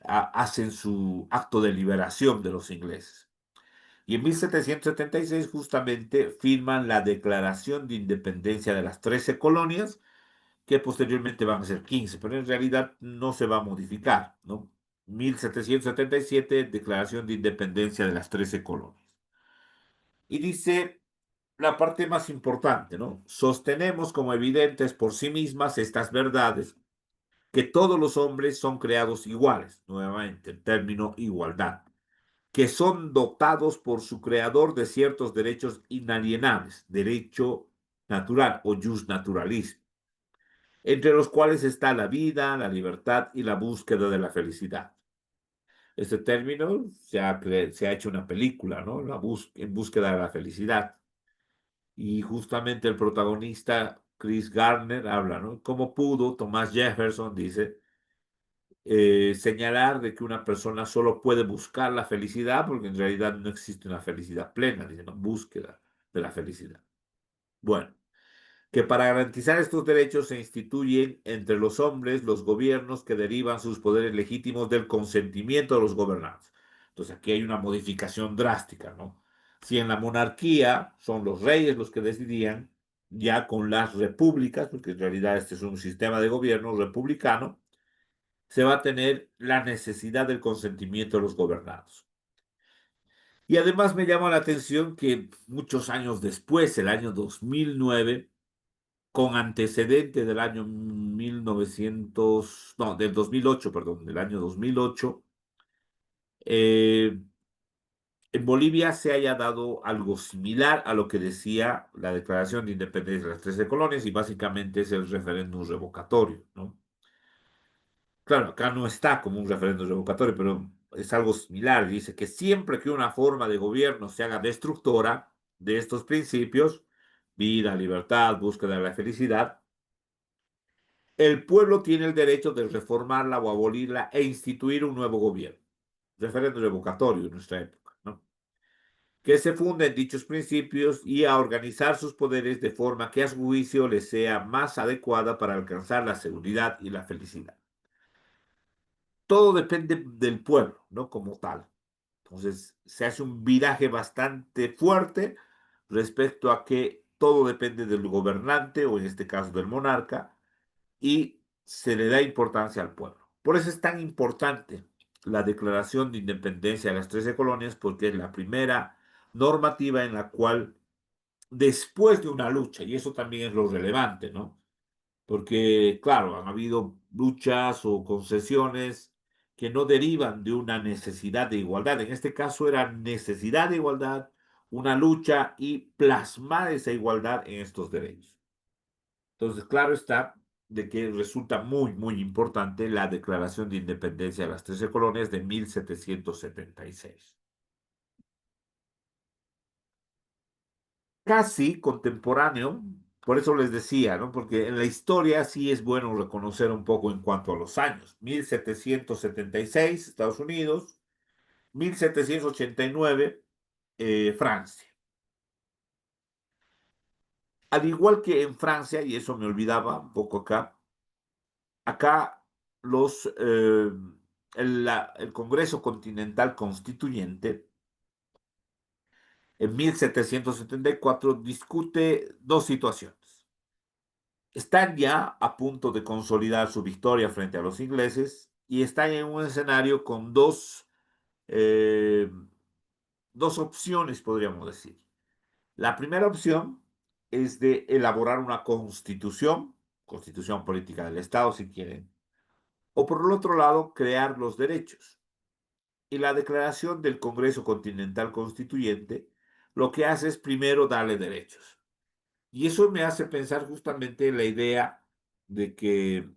hacen su acto de liberación de los ingleses. Y en 1776 justamente firman la Declaración de Independencia de las 13 colonias, que posteriormente van a ser 15, pero en realidad no se va a modificar, ¿no? 1777, Declaración de Independencia de las 13 colonias. Y dice la parte más importante, ¿no? Sostenemos como evidentes por sí mismas estas verdades, que todos los hombres son creados iguales, nuevamente el término igualdad, que son dotados por su creador de ciertos derechos inalienables, derecho natural o jus naturalismo, entre los cuales está la vida, la libertad y la búsqueda de la felicidad. Este término se ha hecho una película, ¿no? En búsqueda de la felicidad. Y justamente el protagonista, Chris Gardner, habla, ¿no? ¿Cómo pudo Thomas Jefferson, dice, señalar de que una persona solo puede buscar la felicidad, porque en realidad no existe una felicidad plena, dice, no, búsqueda de la felicidad? Bueno, que para garantizar estos derechos se instituyen entre los hombres los gobiernos que derivan sus poderes legítimos del consentimiento de los gobernados. Entonces aquí hay una modificación drástica, ¿no? Si en la monarquía son los reyes los que decidían, ya con las repúblicas, porque en realidad este es un sistema de gobierno republicano, se va a tener la necesidad del consentimiento de los gobernados. Y además me llama la atención que muchos años después, el año 2009, con antecedente del año 1900, no, del 2008, perdón, del año 2008, eh, en Bolivia se haya dado algo similar a lo que decía la Declaración de Independencia de las 13 colonias y básicamente es el referéndum revocatorio, ¿no? Claro, acá no está como un referéndum revocatorio, pero es algo similar. Dice que siempre que una forma de gobierno se haga destructora de estos principios, vida, libertad, búsqueda de la felicidad, el pueblo tiene el derecho de reformarla o abolirla e instituir un nuevo gobierno. Referéndum revocatorio en nuestra época, ¿no? que se funda en dichos principios y a organizar sus poderes de forma que a su juicio les sea más adecuada para alcanzar la seguridad y la felicidad. Todo depende del pueblo, ¿no? Como tal. Entonces, se hace un viraje bastante fuerte respecto a que todo depende del gobernante, o en este caso del monarca, y se le da importancia al pueblo. Por eso es tan importante la Declaración de Independencia de las 13 colonias, porque es la primera normativa en la cual, después de una lucha, y eso también es lo relevante, ¿no? Porque, claro, han habido luchas o concesiones que no derivan de una necesidad de igualdad. En este caso era necesidad de igualdad, una lucha y plasmar esa igualdad en estos derechos. Entonces, claro está de que resulta muy, muy importante la Declaración de Independencia de las 13 Colonias de 1776. Casi contemporáneo, por eso les decía, ¿no? Porque en la historia sí es bueno reconocer un poco en cuanto a los años. 1776, Estados Unidos; 1789, Francia. Al igual que en Francia, y eso me olvidaba un poco acá los, el Congreso Continental Constituyente en 1774 discute dos situaciones. Están ya a punto de consolidar su victoria frente a los ingleses y están en un escenario con eh, dos opciones, podríamos decir. La primera opción es de elaborar una constitución política del Estado, si quieren, o por el otro lado, crear los derechos. Y la declaración del Congreso Continental Constituyente lo que hace es primero darle derechos. Y eso me hace pensar justamente en la idea de que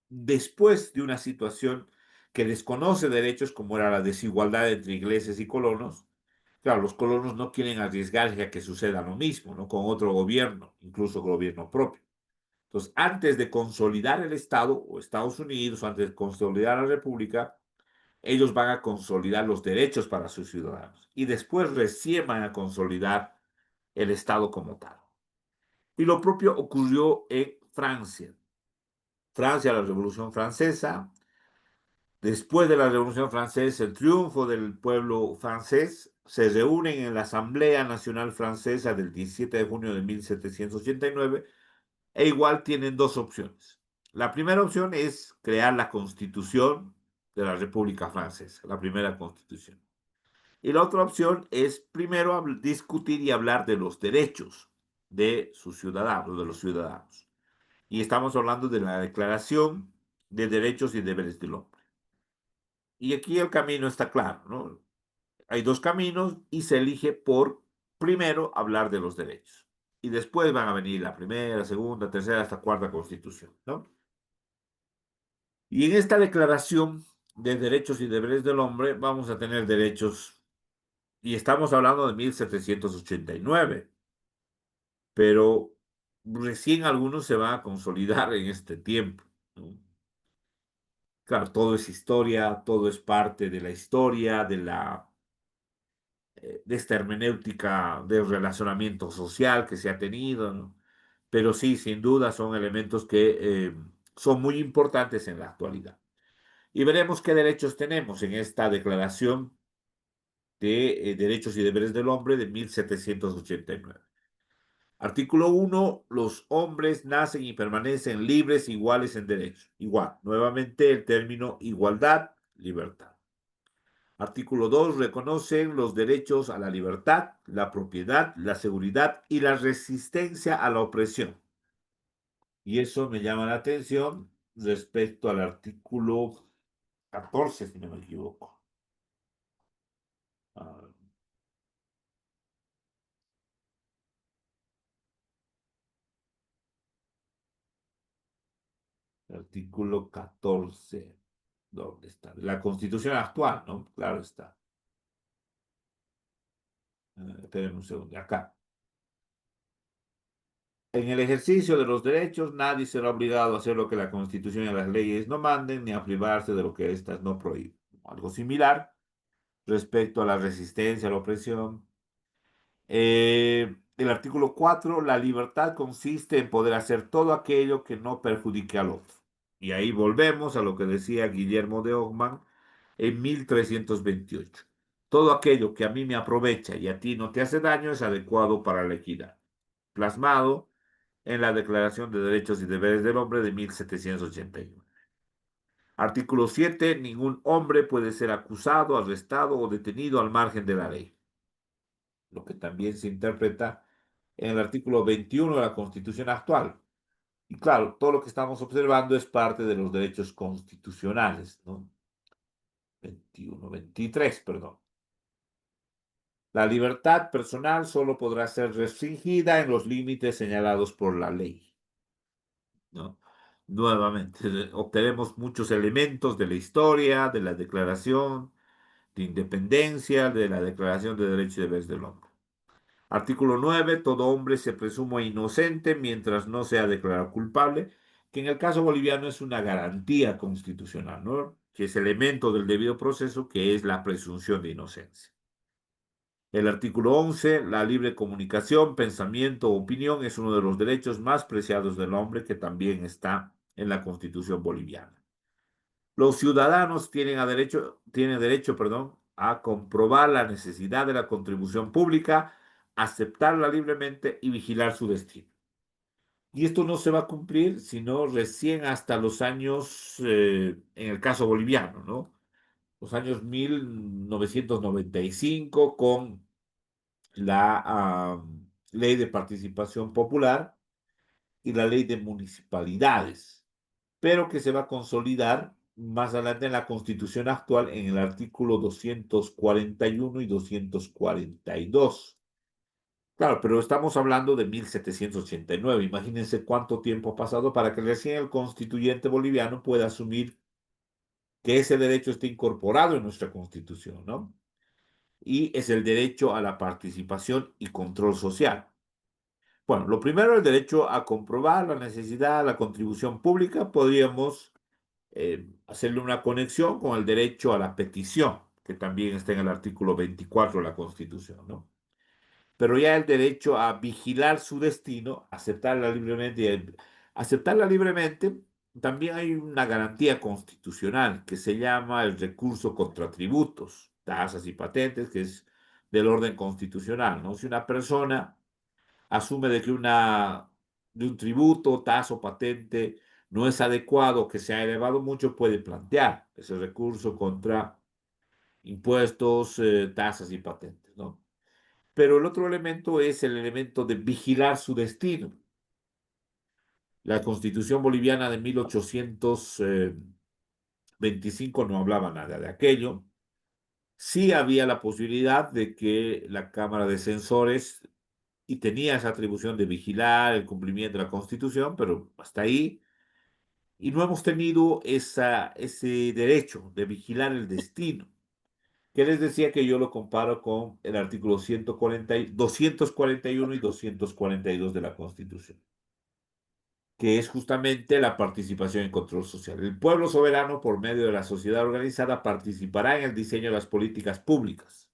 después de una situación que desconoce derechos, como era la desigualdad entre ingleses y colonos, claro, los colonos no quieren arriesgarse a que suceda lo mismo, ¿no? Con otro gobierno, incluso gobierno propio. Entonces, antes de consolidar el Estado, o Estados Unidos, antes de consolidar la República, ellos van a consolidar los derechos para sus ciudadanos y después recién van a consolidar el Estado como tal. Y lo propio ocurrió en Francia. Francia, la Revolución Francesa. Después de la Revolución Francesa, el triunfo del pueblo francés, se reúnen en la Asamblea Nacional Francesa del 17 de junio de 1789 e igual tienen dos opciones. La primera opción es crear la Constitución de la República Francesa, la primera Constitución. Y la otra opción es primero discutir y hablar de los derechos de sus ciudadanos, de los ciudadanos. Y estamos hablando de la Declaración de Derechos y Deberes del Hombre. Y aquí el camino está claro, ¿no? Hay dos caminos y se elige por primero hablar de los derechos. Y después van a venir la primera, segunda, tercera, hasta cuarta constitución, ¿no? Y en esta declaración de derechos y deberes del hombre vamos a tener derechos, y estamos hablando de 1789, pero recién algunos se van a consolidar en este tiempo, ¿no? Claro, todo es historia, todo es parte de la historia, de esta hermenéutica del relacionamiento social que se ha tenido, ¿no? Pero sí, sin duda son elementos que son muy importantes en la actualidad. Y veremos qué derechos tenemos en esta Declaración de Derechos y Deberes del Hombre de 1789. Artículo 1. Los hombres nacen y permanecen libres, iguales en derecho. Igual, nuevamente el término igualdad, libertad. Artículo 2. Reconocen los derechos a la libertad, la propiedad, la seguridad y la resistencia a la opresión. Y eso me llama la atención respecto al artículo 14, si no me equivoco. Ah, artículo 14. ¿Dónde está? La Constitución actual, ¿no? Claro está. Espérenme un segundo. Acá. En el ejercicio de los derechos, nadie será obligado a hacer lo que la Constitución y las leyes no manden, ni a privarse de lo que éstas no prohíben. Algo similar respecto a la resistencia a la opresión. El artículo 4, la libertad consiste en poder hacer todo aquello que no perjudique al otro. Y ahí volvemos a lo que decía Guillermo de Hoffman en 1328. Todo aquello que a mí me aprovecha y a ti no te hace daño es adecuado para la equidad. Plasmado en la Declaración de Derechos y Deberes del Hombre de 1789. Artículo 7. Ningún hombre puede ser acusado, arrestado o detenido al margen de la ley. Lo que también se interpreta en el artículo 21 de la Constitución actual. Y claro, todo lo que estamos observando es parte de los derechos constitucionales, ¿no? 21, 23, perdón. La libertad personal solo podrá ser restringida en los límites señalados por la ley, ¿no? Nuevamente, obtenemos muchos elementos de la historia, de la Declaración de Independencia, de la Declaración de Derechos y Deberes del Hombre. Artículo 9. Todo hombre se presume inocente mientras no sea declarado culpable, que en el caso boliviano es una garantía constitucional, ¿no? Que es elemento del debido proceso, que es la presunción de inocencia. El artículo 11. La libre comunicación, pensamiento o opinión es uno de los derechos más preciados del hombre, que también está en la Constitución boliviana. Los ciudadanos tienen derecho, perdón, a comprobar la necesidad de la contribución pública, aceptarla libremente y vigilar su destino. Y esto no se va a cumplir sino recién hasta los años, en el caso boliviano, ¿no? Los años 1995 con la ley de participación popular y la ley de municipalidades, pero que se va a consolidar más adelante en la Constitución actual en el artículo 241 y 242. Claro, pero estamos hablando de 1789. Imagínense cuánto tiempo ha pasado para que recién el constituyente boliviano pueda asumir que ese derecho esté incorporado en nuestra Constitución, ¿no? Y es el derecho a la participación y control social. Bueno, lo primero, el derecho a comprobar la necesidad de la contribución pública. Podríamos hacerle una conexión con el derecho a la petición, que también está en el artículo 24 de la Constitución, ¿no? Pero ya el derecho a vigilar su destino, aceptarla libremente, también hay una garantía constitucional que se llama el recurso contra tributos, tasas y patentes, que es del orden constitucional, ¿no? Si una persona asume de un tributo, tasa o patente no es adecuado, que se ha elevado mucho, puede plantear ese recurso contra impuestos, tasas y patentes, ¿no? Pero el otro elemento es el elemento de vigilar su destino. La Constitución boliviana de 1825 no hablaba nada de aquello. Sí había la posibilidad de que la Cámara de Censores y tenía esa atribución de vigilar el cumplimiento de la Constitución, pero hasta ahí. Y no hemos tenido ese derecho de vigilar el destino, que les decía que yo lo comparo con el artículo 241 y 242 de la Constitución, que es justamente la participación en control social. El pueblo soberano, por medio de la sociedad organizada, participará en el diseño de las políticas públicas,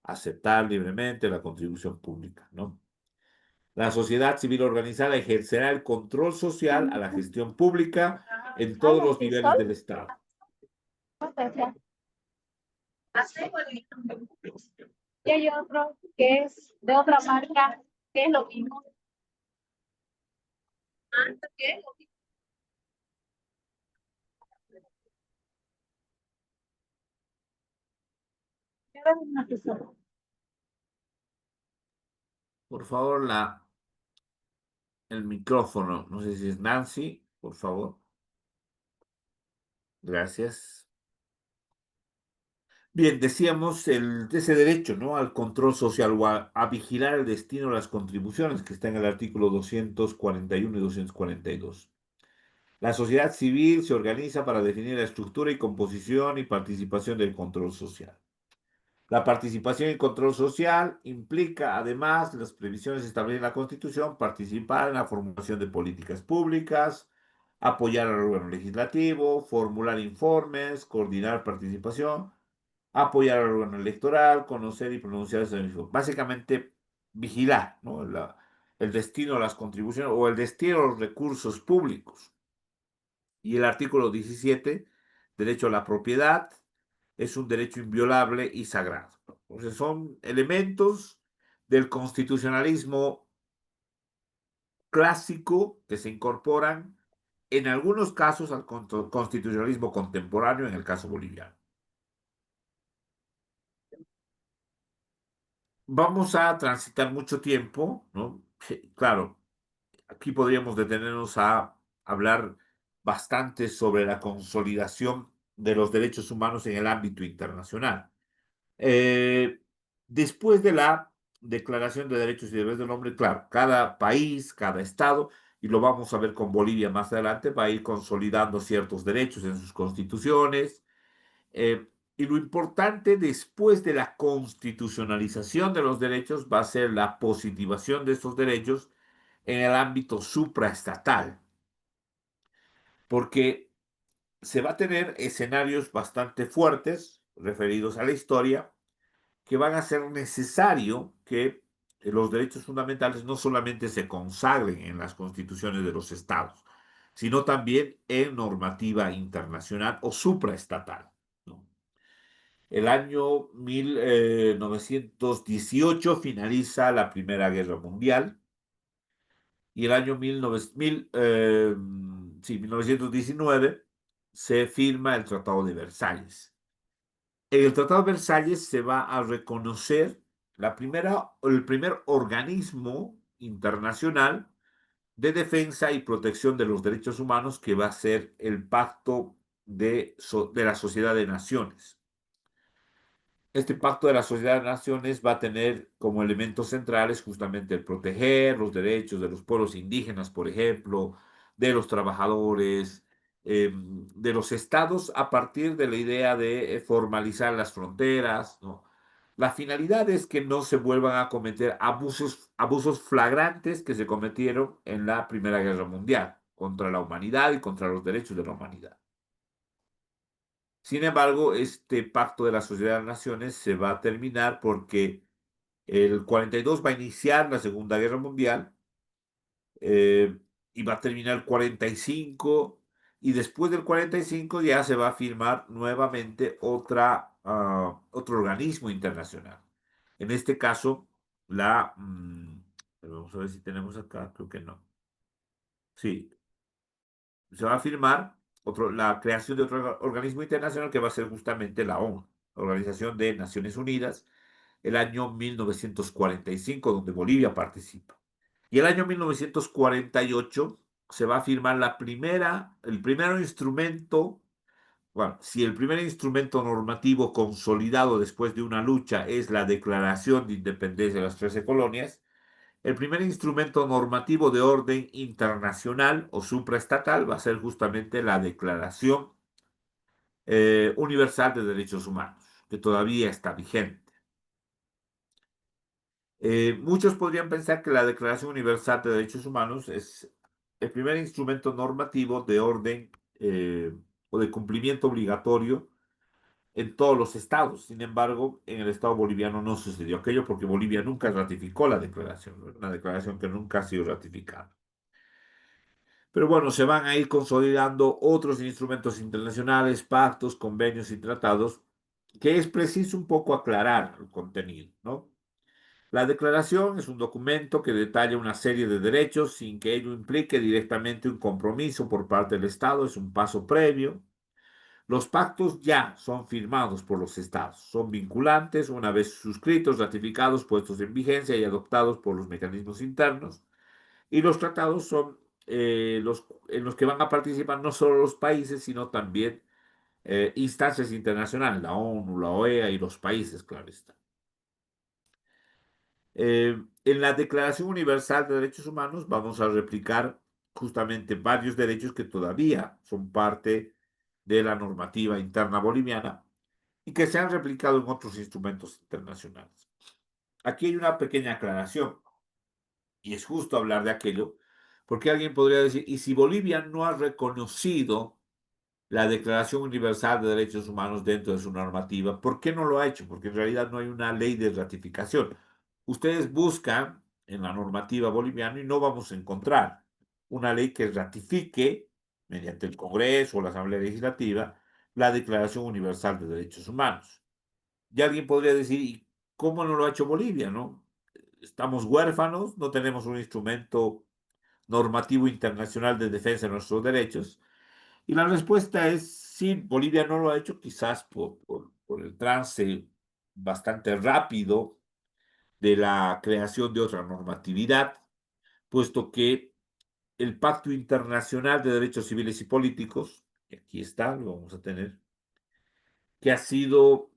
aceptar libremente la contribución pública, ¿no? La sociedad civil organizada ejercerá el control social a la gestión pública en Ay, todos los aquí niveles estoy. del Estado. Y hay otro que es de otra marca, que es lo mismo. ¿Qué? Por favor, el micrófono, no sé si es Nancy, por favor. Gracias. Bien, decíamos ese derecho, ¿no? Al control social o a vigilar el destino de las contribuciones que está en el artículo 241 y 242. La sociedad civil se organiza para definir la estructura y composición y participación del control social. La participación y control social implica, además, las previsiones establecidas en la Constitución, participar en la formulación de políticas públicas, apoyar al órgano legislativo, formular informes, coordinar participación, apoyar al órgano electoral, conocer y pronunciarse del mismo. Básicamente, vigilar, ¿no? El destino de las contribuciones o el destino de los recursos públicos. Y el artículo 17, derecho a la propiedad, es un derecho inviolable y sagrado. Entonces son elementos del constitucionalismo clásico que se incorporan en algunos casos al constitucionalismo contemporáneo, en el caso boliviano. Vamos a transitar mucho tiempo, ¿no? Claro, aquí podríamos detenernos a hablar bastante sobre la consolidación de los derechos humanos en el ámbito internacional. Eh, Después de la Declaración de Derechos y Deberes del Hombre, claro, cada país, cada estado, y lo vamos a ver con Bolivia más adelante, va a ir consolidando ciertos derechos en sus constituciones. Y lo importante después de la constitucionalización de los derechos va a ser la positivación de estos derechos en el ámbito supraestatal, porque se va a tener escenarios bastante fuertes referidos a la historia que van a ser necesario que los derechos fundamentales no solamente se consagren en las constituciones de los estados, sino también en normativa internacional o supraestatal, ¿no? El año 1918 finaliza la Primera Guerra Mundial y el año 1919 se firma el Tratado de Versalles. En el Tratado de Versalles se va a reconocer el primer organismo internacional de defensa y protección de los derechos humanos, que va a ser el Pacto de la Sociedad de Naciones. Este pacto de la Sociedad de Naciones va a tener como elementos centrales justamente el proteger los derechos de los pueblos indígenas, por ejemplo, de los trabajadores, de los estados, a partir de la idea de formalizar las fronteras, ¿no? La finalidad es que no se vuelvan a cometer abusos flagrantes que se cometieron en la Primera Guerra Mundial contra la humanidad y contra los derechos de la humanidad. Sin embargo, este pacto de la Sociedad de Naciones se va a terminar porque el 42 va a iniciar la Segunda Guerra Mundial, eh, y va a terminar el 45, y después del 45 ya se va a firmar nuevamente otro organismo internacional. En este caso, vamos a ver si tenemos acá, creo que no. Sí, se va a firmar la creación de otro organismo internacional que va a ser justamente la ONU, la Organización de Naciones Unidas, el año 1945, donde Bolivia participa. Y el año 1948 se va a firmar el primer instrumento, bueno, si el primer instrumento normativo consolidado después de una lucha es la Declaración de Independencia de las 13 colonias, el primer instrumento normativo de orden internacional o supraestatal va a ser justamente la Declaración Universal de Derechos Humanos, que todavía está vigente. Muchos podrían pensar que la Declaración Universal de Derechos Humanos es el primer instrumento normativo de orden o de cumplimiento obligatorio en todos los estados. Sin embargo, en el estado boliviano no sucedió aquello porque Bolivia nunca ratificó la declaración, ¿no? Una declaración que nunca ha sido ratificada. Pero bueno, se van a ir consolidando otros instrumentos internacionales, pactos, convenios y tratados, que es preciso un poco aclarar el contenido, ¿no? La declaración es un documento que detalla una serie de derechos sin que ello implique directamente un compromiso por parte del Estado, es un paso previo. Los pactos ya son firmados por los estados, son vinculantes una vez suscritos, ratificados, puestos en vigencia y adoptados por los mecanismos internos. Y los tratados son en los que van a participar no solo los países, sino también instancias internacionales, la ONU, la OEA y los países, claro está. En la Declaración Universal de Derechos Humanos vamos a replicar justamente varios derechos que todavía son parte de la normativa interna boliviana y que se han replicado en otros instrumentos internacionales. Aquí hay una pequeña aclaración, y es justo hablar de aquello, porque alguien podría decir, ¿y si Bolivia no ha reconocido la Declaración Universal de Derechos Humanos dentro de su normativa. ¿Por qué no lo ha hecho? Porque en realidad no hay una ley de ratificación. Ustedes buscan en la normativa boliviana y no vamos a encontrar una ley que ratifique mediante el Congreso o la Asamblea Legislativa la Declaración Universal de Derechos Humanos. Y alguien podría decir, ¿y cómo no lo ha hecho Bolivia, no? Estamos huérfanos, no tenemos un instrumento normativo internacional de defensa de nuestros derechos. Y la respuesta es sí, Bolivia no lo ha hecho quizás por el trance bastante rápido de la creación de otra normatividad, puesto que el Pacto Internacional de Derechos Civiles y Políticos, y aquí está, lo vamos a tener, que ha sido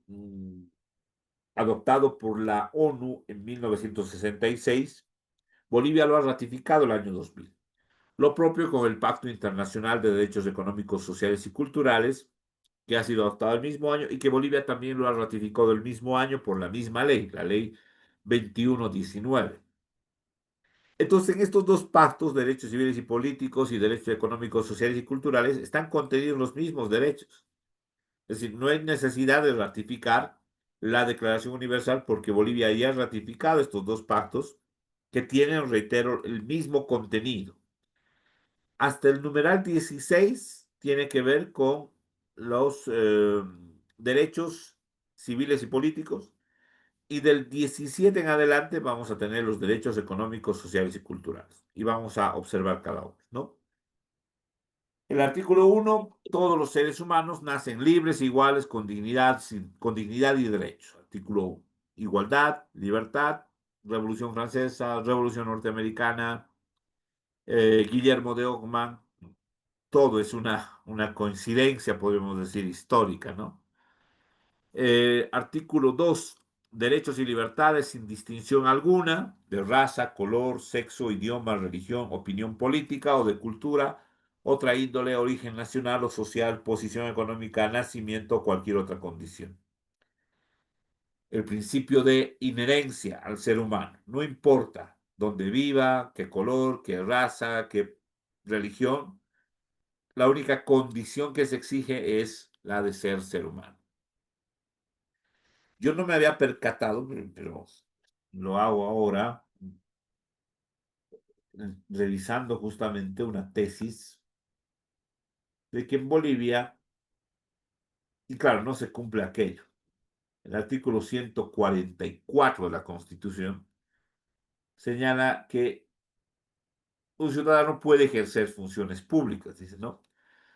adoptado por la ONU en 1966, Bolivia lo ha ratificado el año 2000. Lo propio con el Pacto Internacional de Derechos Económicos, Sociales y Culturales, que ha sido adoptado el mismo año y que Bolivia también lo ha ratificado el mismo año por la misma ley, la ley 2119. Entonces, en estos dos pactos, derechos civiles y políticos y derechos económicos, sociales y culturales, están contenidos los mismos derechos. Es decir, no hay necesidad de ratificar la Declaración Universal porque Bolivia ya ha ratificado estos dos pactos que tienen, reitero, el mismo contenido. Hasta el numeral 16 tiene que ver con los derechos civiles y políticos, y del 17 en adelante vamos a tener los derechos económicos, sociales y culturales. Y vamos a observar cada uno, ¿no? El artículo 1, todos los seres humanos nacen libres e iguales con dignidad y derechos. Artículo 1, igualdad, libertad, Revolución Francesa, Revolución Norteamericana, Guillermo de Ockham, todo es una coincidencia, podemos decir, histórica, ¿no? Artículo 2, derechos y libertades sin distinción alguna de raza, color, sexo, idioma, religión, opinión política o de cultura, otra índole, origen nacional o social, posición económica, nacimiento o cualquier otra condición. El principio de inherencia al ser humano, no importa dónde viva, qué color, qué raza, qué religión, la única condición que se exige es la de ser humano. Yo no me había percatado, pero lo hago ahora, revisando justamente una tesis de que en Bolivia, y claro, no se cumple aquello. El artículo 144 de la Constitución señala que un ciudadano puede ejercer funciones públicas, dice, ¿no?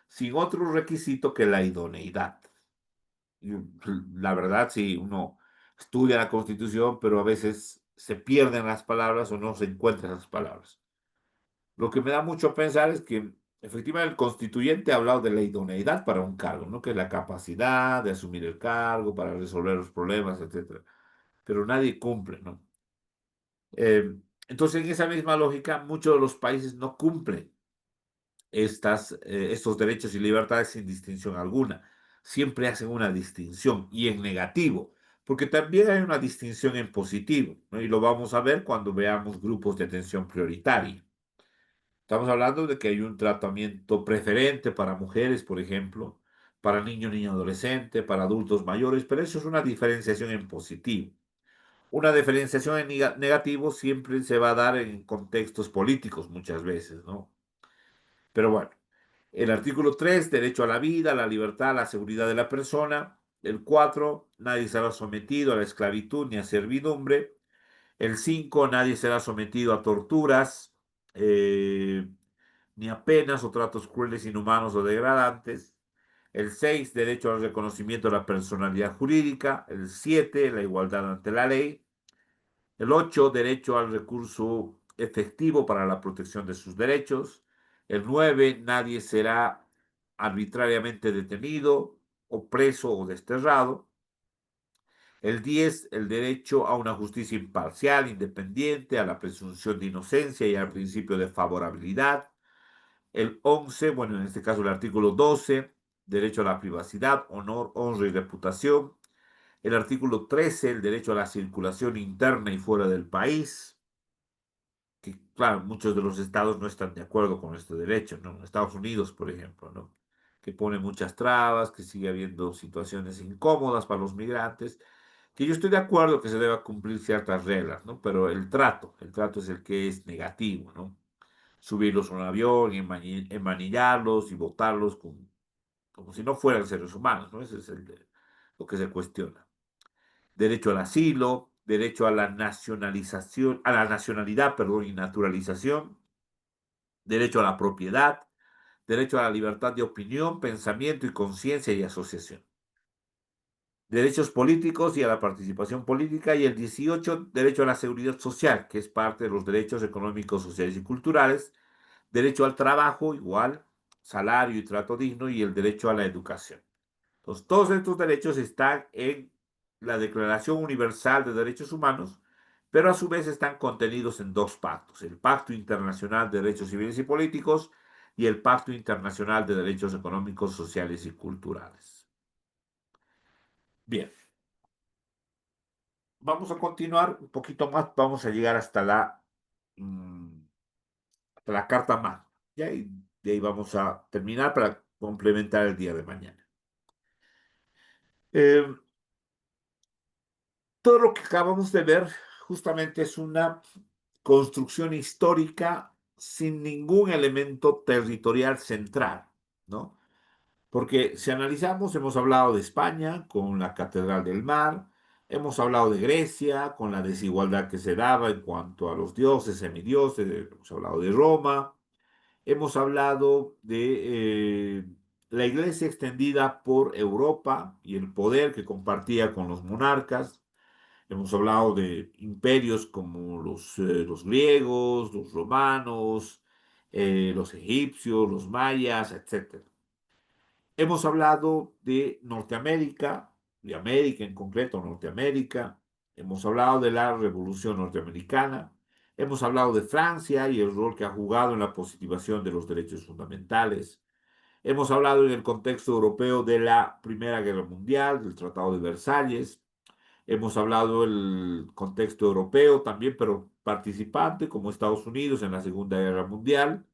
Sin otro requisito que la idoneidad. Y la verdad, sí, uno estudia la Constitución, pero a veces se pierden las palabras o no se encuentran las palabras. Lo que me da mucho a pensar es que efectivamente el constituyente ha hablado de la idoneidad para un cargo, ¿no? Que es la capacidad de asumir el cargo para resolver los problemas, etcétera. Pero nadie cumple, ¿no? Eh, entonces, en esa misma lógica, muchos de los países no cumplen estos derechos y libertades sin distinción alguna. Siempre hacen una distinción y en negativo, porque también hay una distinción en positivo, ¿no? Y lo vamos a ver cuando veamos grupos de atención prioritaria. Estamos hablando de que hay un tratamiento preferente para mujeres, por ejemplo, para niños, niño, adolescente, para adultos mayores, pero eso es una diferenciación en positivo. Una diferenciación en negativo siempre se va a dar en contextos políticos muchas veces, ¿no? Pero bueno, el artículo 3, derecho a la vida, a la libertad, a la seguridad de la persona. El 4, nadie será sometido a la esclavitud ni a servidumbre. El 5, nadie será sometido a torturas, ni a penas o tratos crueles, inhumanos o degradantes. El 6, derecho al reconocimiento de la personalidad jurídica. El 7, la igualdad ante la ley. El 8, derecho al recurso efectivo para la protección de sus derechos. El 9, nadie será arbitrariamente detenido o preso o desterrado. El 10, el derecho a una justicia imparcial, independiente, a la presunción de inocencia y al principio de favorabilidad. El 11, bueno, en este caso el artículo 12, derecho a la privacidad, honor, honra y reputación. El artículo 13, el derecho a la circulación interna y fuera del país, que claro, muchos de los estados no están de acuerdo con este derecho, ¿no? Estados Unidos, por ejemplo, ¿no? que pone muchas trabas, que sigue habiendo situaciones incómodas para los migrantes, que yo estoy de acuerdo que se deba cumplir ciertas reglas, ¿no? Pero el trato es el que es negativo, ¿no? Subirlos a un avión, enmanillarlos y botarlos como si no fueran seres humanos, ¿no? Ese es lo que se cuestiona. Derecho al asilo, derecho a la nacionalización, a la nacionalidad, perdón, y naturalización, derecho a la propiedad, derecho a la libertad de opinión, pensamiento y conciencia y asociación, derechos políticos y a la participación política, y el 18, derecho a la seguridad social, que es parte de los derechos económicos, sociales y culturales, derecho al trabajo, igual, salario y trato digno, y el derecho a la educación. Entonces, todos estos derechos están en la Declaración Universal de Derechos Humanos, pero a su vez están contenidos en dos pactos: el Pacto Internacional de Derechos Civiles y Políticos y el Pacto Internacional de Derechos Económicos, Sociales y Culturales. Bien, vamos a continuar un poquito más, vamos a llegar mm, hasta la Carta Magna, ¿ya? Y de ahí vamos a terminar para complementar el día de mañana. Eh, Todo lo que acabamos de ver justamente es una construcción histórica sin ningún elemento territorial central, ¿no? Porque si analizamos, hemos hablado de España con la Catedral del Mar, hemos hablado de Grecia con la desigualdad que se daba en cuanto a los dioses, semidioses, hemos hablado de Roma, hemos hablado de la iglesia extendida por Europa y el poder que compartía con los monarcas. Hemos hablado de imperios como los griegos, los romanos, los egipcios, los mayas, etcétera. Hemos hablado de Norteamérica, de América en concreto, Norteamérica. Hemos hablado de la Revolución Norteamericana. Hemos hablado de Francia y el rol que ha jugado en la positivación de los derechos fundamentales. Hemos hablado en el contexto europeo de la Primera Guerra Mundial, del Tratado de Versalles. Hemos hablado del contexto europeo también, pero participante, como Estados Unidos en la Segunda Guerra Mundial,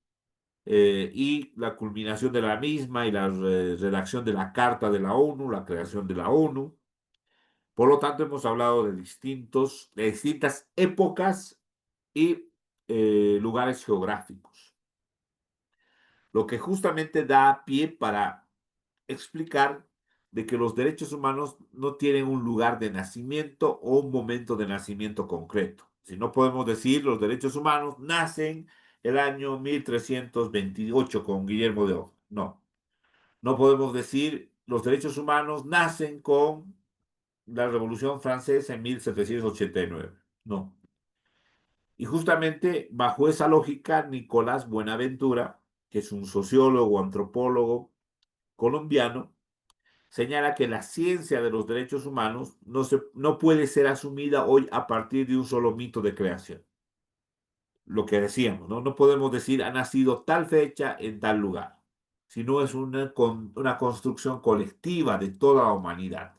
y la culminación de la misma y la redacción de la Carta de la ONU, la creación de la ONU. Por lo tanto, hemos hablado de distintas épocas y lugares geográficos, lo que justamente da pie para explicar de que los derechos humanos no tienen un lugar de nacimiento o un momento de nacimiento concreto. Si no podemos decir los derechos humanos nacen el año 1328 con Guillermo de Ojo. No, no podemos decir los derechos humanos nacen con la Revolución Francesa en 1789. No. Y justamente bajo esa lógica, Nicolás Buenaventura, que es un sociólogo, antropólogo colombiano, señala que la ciencia de los derechos humanos no puede ser asumida hoy a partir de un solo mito de creación. Lo que decíamos, ¿no? No podemos decir ha nacido tal fecha en tal lugar, sino es una construcción colectiva de toda la humanidad,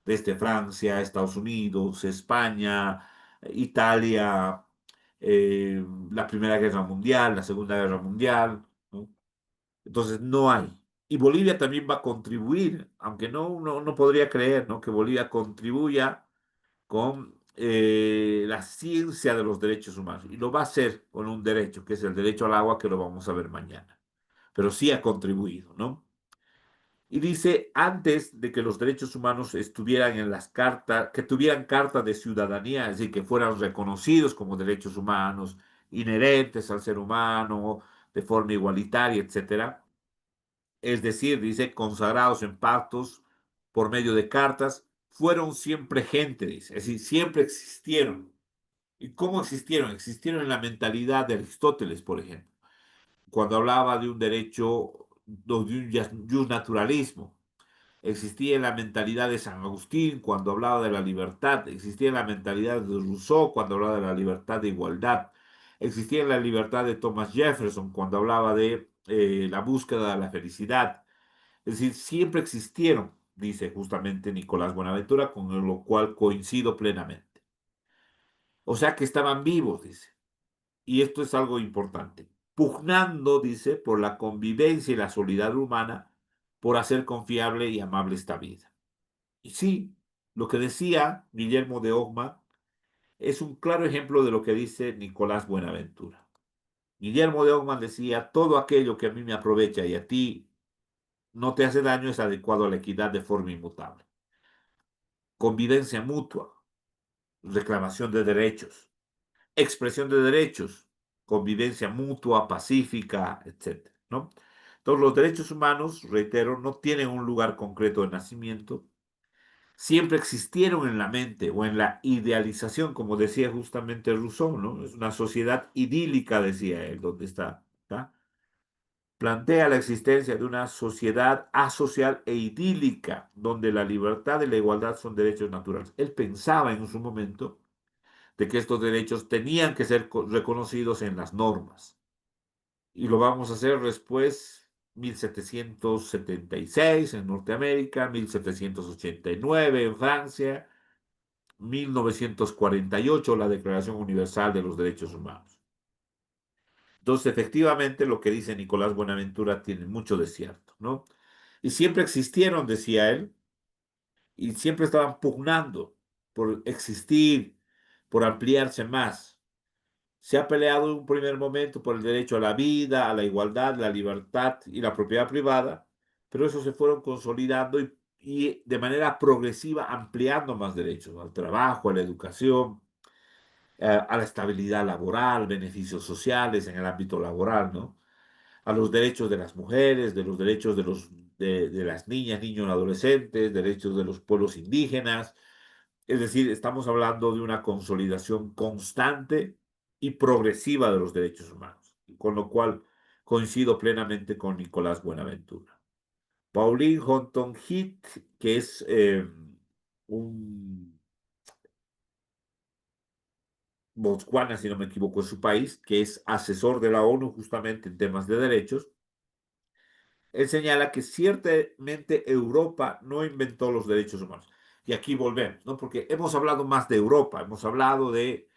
desde Francia, Estados Unidos, España, Italia, la Primera Guerra Mundial, la Segunda Guerra Mundial, ¿no? Entonces no hay. Y Bolivia también va a contribuir, aunque no podría creer, ¿no?, que Bolivia contribuya con la ciencia de los derechos humanos. Y lo va a hacer con un derecho, que es el derecho al agua, que lo vamos a ver mañana. Pero sí ha contribuido, ¿no? Y dice, antes de que los derechos humanos estuvieran en las cartas, que tuvieran carta de ciudadanía, es decir, que fueran reconocidos como derechos humanos, inherentes al ser humano, de forma igualitaria, etcétera, es decir, dice, consagrados en pactos por medio de cartas, fueron siempre gente, dice, es decir, siempre existieron. ¿Y cómo existieron? Existieron en la mentalidad de Aristóteles, por ejemplo, cuando hablaba de un derecho, de un naturalismo. Existía en la mentalidad de San Agustín cuando hablaba de la libertad, existía en la mentalidad de Rousseau cuando hablaba de la libertad de igualdad, existía en la libertad de Thomas Jefferson cuando hablaba de la búsqueda de la felicidad. Es decir, siempre existieron, dice justamente Nicolás Buenaventura, con lo cual coincido plenamente. O sea que estaban vivos, dice. Y esto es algo importante. Pugnando, dice, por la convivencia y la solidaridad humana, por hacer confiable y amable esta vida. Y sí, lo que decía Guillermo de Ogma es un claro ejemplo de lo que dice Nicolás Buenaventura. Guillermo de Ogma decía, todo aquello que a mí me aprovecha y a ti no te hace daño es adecuado a la equidad de forma inmutable. Convivencia mutua, reclamación de derechos, expresión de derechos, convivencia mutua, pacífica, etcétera, ¿no? Entonces, los derechos humanos, reitero, no tienen un lugar concreto de nacimiento, siempre existieron en la mente o en la idealización, como decía justamente Rousseau, ¿no? Es una sociedad idílica, decía él, donde está, ¿tá? Plantea la existencia de una sociedad asocial e idílica, donde la libertad y la igualdad son derechos naturales. Él pensaba en su momento de que estos derechos tenían que ser reconocidos en las normas. Y lo vamos a hacer después, 1776 en Norteamérica, 1789 en Francia, 1948 la Declaración Universal de los Derechos Humanos. Entonces, efectivamente, lo que dice Nicolás Buenaventura tiene mucho de cierto, ¿no? Y siempre existieron, decía él, y siempre estaban pugnando por existir, por ampliarse más. Se ha peleado en un primer momento por el derecho a la vida, a la igualdad, la libertad y la propiedad privada, pero eso se fueron consolidando y de manera progresiva ampliando más derechos al trabajo, a la educación, a la estabilidad laboral, beneficios sociales en el ámbito laboral, ¿no? A los derechos de las mujeres, de los derechos de las niñas, niños, adolescentes, derechos de los pueblos indígenas. Es decir, estamos hablando de una consolidación constante y progresiva de los derechos humanos, con lo cual coincido plenamente con Nicolás Buenaventura. Pauline Honton Heath, que es un Botswana, si no me equivoco, es su país, que es asesor de la ONU justamente en temas de derechos. Él señala que ciertamente Europa no inventó los derechos humanos. Y aquí volvemos, ¿no? Porque hemos hablado más de Europa, hemos hablado de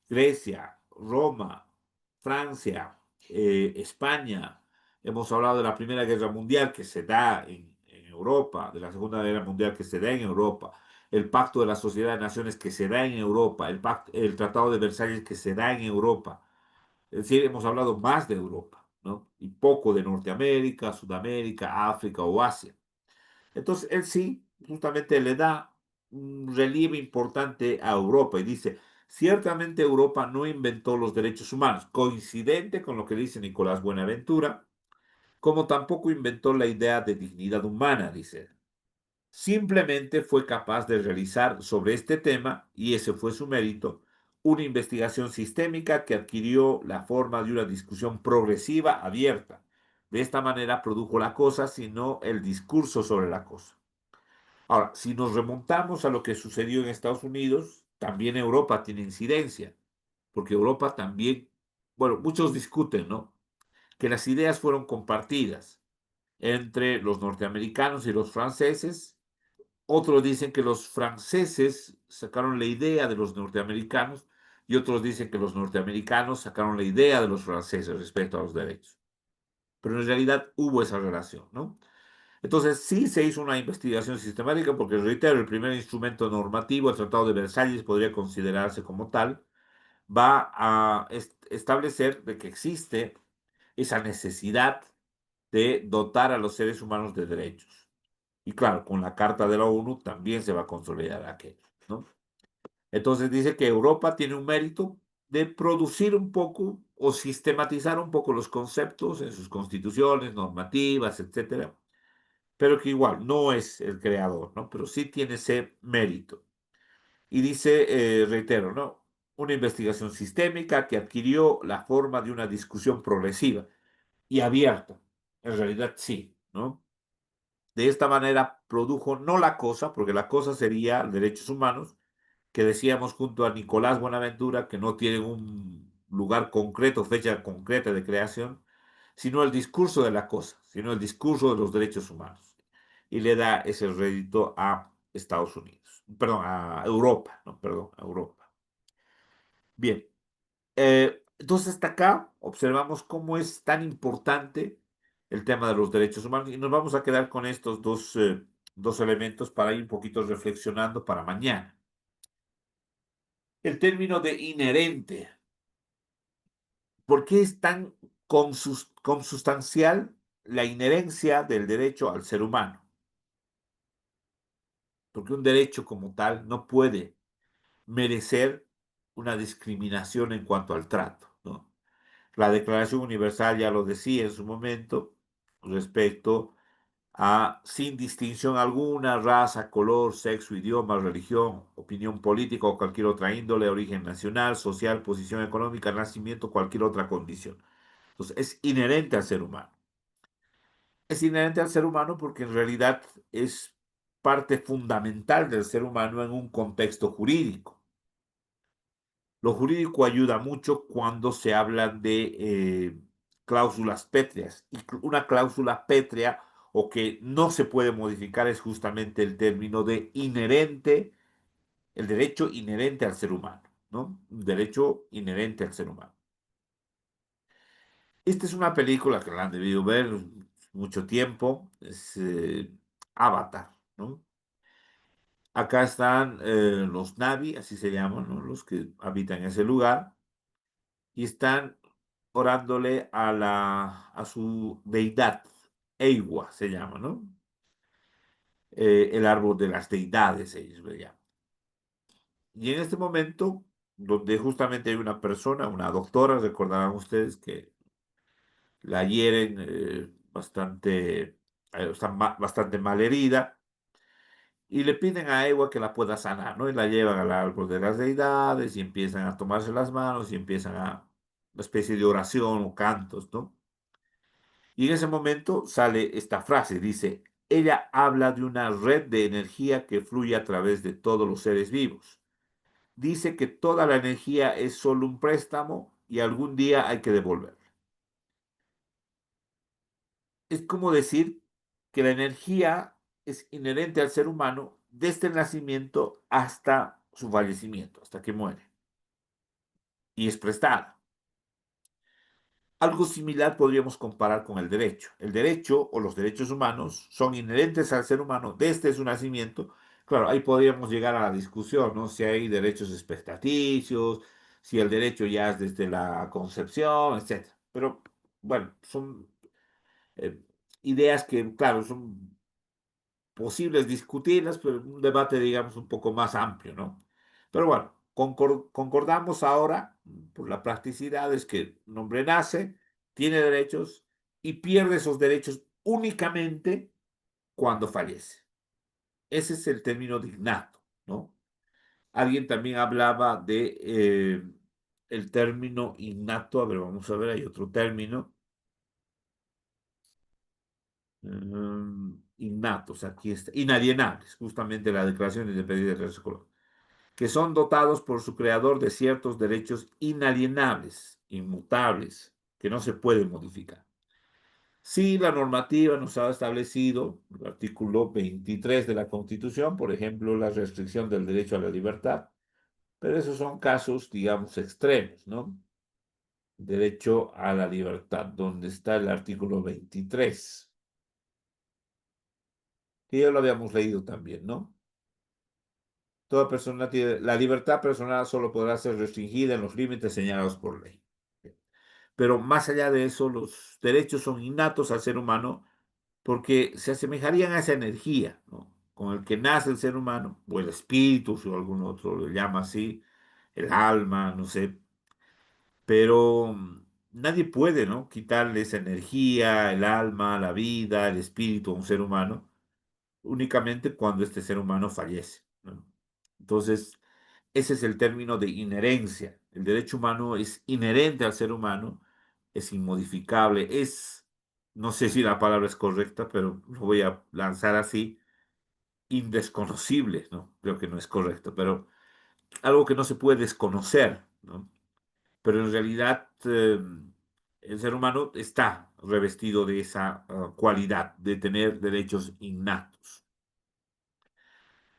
Grecia, Roma, Francia, España, hemos hablado de la Primera Guerra Mundial que se da en Europa, de la Segunda Guerra Mundial que se da en Europa, el Pacto de la Sociedad de Naciones que se da en Europa, el Tratado de Versalles que se da en Europa. Es decir, hemos hablado más de Europa, ¿no? Y poco de Norteamérica, Sudamérica, África o Asia. Entonces, él sí, justamente le da un relieve importante a Europa y dice, ciertamente Europa no inventó los derechos humanos, coincidente con lo que dice Nicolás Buenaventura, como tampoco inventó la idea de dignidad humana, dice. Simplemente fue capaz de realizar sobre este tema, y ese fue su mérito, una investigación sistémica que adquirió la forma de una discusión progresiva abierta. De esta manera produjo la cosa, sino el discurso sobre la cosa. Ahora, si nos remontamos a lo que sucedió en Estados Unidos, también Europa tiene incidencia, porque Europa también, bueno, muchos discuten, ¿no? Que las ideas fueron compartidas entre los norteamericanos y los franceses. Otros dicen que los franceses sacaron la idea de los norteamericanos y otros dicen que los norteamericanos sacaron la idea de los franceses respecto a los derechos. Pero en realidad hubo esa relación, ¿no? Entonces sí se hizo una investigación sistemática porque, reitero, el primer instrumento normativo, el Tratado de Versalles, podría considerarse como tal, va a establecer de que existe esa necesidad de dotar a los seres humanos de derechos. Y claro, con la Carta de la ONU también se va a consolidar aquello, ¿no? Entonces dice que Europa tiene un mérito de producir un poco o sistematizar un poco los conceptos en sus constituciones, normativas, etcétera, pero que igual no es el creador, ¿no? Pero sí tiene ese mérito. Y dice, reitero, ¿no? Una investigación sistémica que adquirió la forma de una discusión progresiva y abierta. En realidad sí, ¿no? De esta manera produjo no la cosa, porque la cosa sería derechos humanos, que decíamos junto a Nicolás Buenaventura, que no tienen un lugar concreto, fecha concreta de creación, sino el discurso de la cosa, sino el discurso de los derechos humanos. Y le da ese rédito a Estados Unidos, perdón, a Europa, no, perdón, a Europa. Bien, entonces hasta acá observamos cómo es tan importante el tema de los derechos humanos y nos vamos a quedar con estos dos elementos para ir un poquito reflexionando para mañana. El término de inherente. ¿Por qué es tan consustancial la inherencia del derecho al ser humano? Porque un derecho como tal no puede merecer una discriminación en cuanto al trato, ¿no? La Declaración Universal ya lo decía en su momento respecto a, sin distinción alguna, raza, color, sexo, idioma, religión, opinión política o cualquier otra índole, origen nacional, social, posición económica, nacimiento, cualquier otra condición. Entonces, es inherente al ser humano. Es inherente al ser humano porque en realidad es parte fundamental del ser humano en un contexto jurídico. Lo jurídico ayuda mucho cuando se hablan de cláusulas pétreas. Y una cláusula pétrea o que no se puede modificar es justamente el término de inherente, el derecho inherente al ser humano, ¿no? Un derecho inherente al ser humano. Esta es una película que la han debido ver mucho tiempo, es Avatar, ¿no? Acá están los Navi, así se llaman, ¿no? Los que habitan ese lugar, y están orándole a su deidad, Eiwa se llama, ¿no? El árbol de las deidades, ellos le llaman. Y en este momento, donde justamente hay una persona, una doctora, recordarán ustedes que la hieren bastante, está bastante mal herida, y le piden a Ewa que la pueda sanar, ¿no? Y la llevan al árbol de las deidades y empiezan a tomarse las manos y empiezan a una especie de oración o cantos, ¿no? Y en ese momento sale esta frase, dice, ella habla de una red de energía que fluye a través de todos los seres vivos. Dice que toda la energía es solo un préstamo y algún día hay que devolverla. Es como decir que la energía es inherente al ser humano desde el nacimiento hasta su fallecimiento, hasta que muere, y es prestada. Algo similar podríamos comparar con el derecho. El derecho o los derechos humanos son inherentes al ser humano desde su nacimiento. Claro, ahí podríamos llegar a la discusión, ¿no? Si hay derechos expectaticios, si el derecho ya es desde la concepción, etcétera. Pero bueno, son eh, ideas que, claro, son posibles discutirlas, pero en un debate, digamos, un poco más amplio, ¿no? Pero bueno, concordamos ahora, por la practicidad, es que un hombre nace, tiene derechos y pierde esos derechos únicamente cuando fallece. Ese es el término de innato, ¿no? Alguien también hablaba de el término innato, a ver, vamos a ver, hay otro término, innatos, aquí está, inalienables, justamente la Declaración de Independencia de Derechos Colón, que son dotados por su creador de ciertos derechos inalienables, inmutables, que no se pueden modificar. Sí, la normativa nos ha establecido, el artículo 23 de la Constitución, por ejemplo, la restricción del derecho a la libertad, pero esos son casos, digamos, extremos, ¿no? Derecho a la libertad, donde está el artículo 23, que ya lo habíamos leído también, ¿no? Toda persona tiene, la libertad personal solo podrá ser restringida en los límites señalados por ley. Pero más allá de eso, los derechos son innatos al ser humano porque se asemejarían a esa energía, ¿no? Con el que nace el ser humano, o el espíritu, si algún otro lo llama así, el alma, no sé, pero nadie puede, ¿no? Quitarle esa energía, el alma, la vida, el espíritu a un ser humano, únicamente cuando este ser humano fallece, ¿no? Entonces, ese es el término de inherencia. El derecho humano es inherente al ser humano, es inmodificable, es, no sé si la palabra es correcta, pero lo voy a lanzar así, indesconocible, ¿no? Creo que no es correcto, pero algo que no se puede desconocer, ¿no? Pero en realidad el ser humano está revestido de esa cualidad de tener derechos innatos.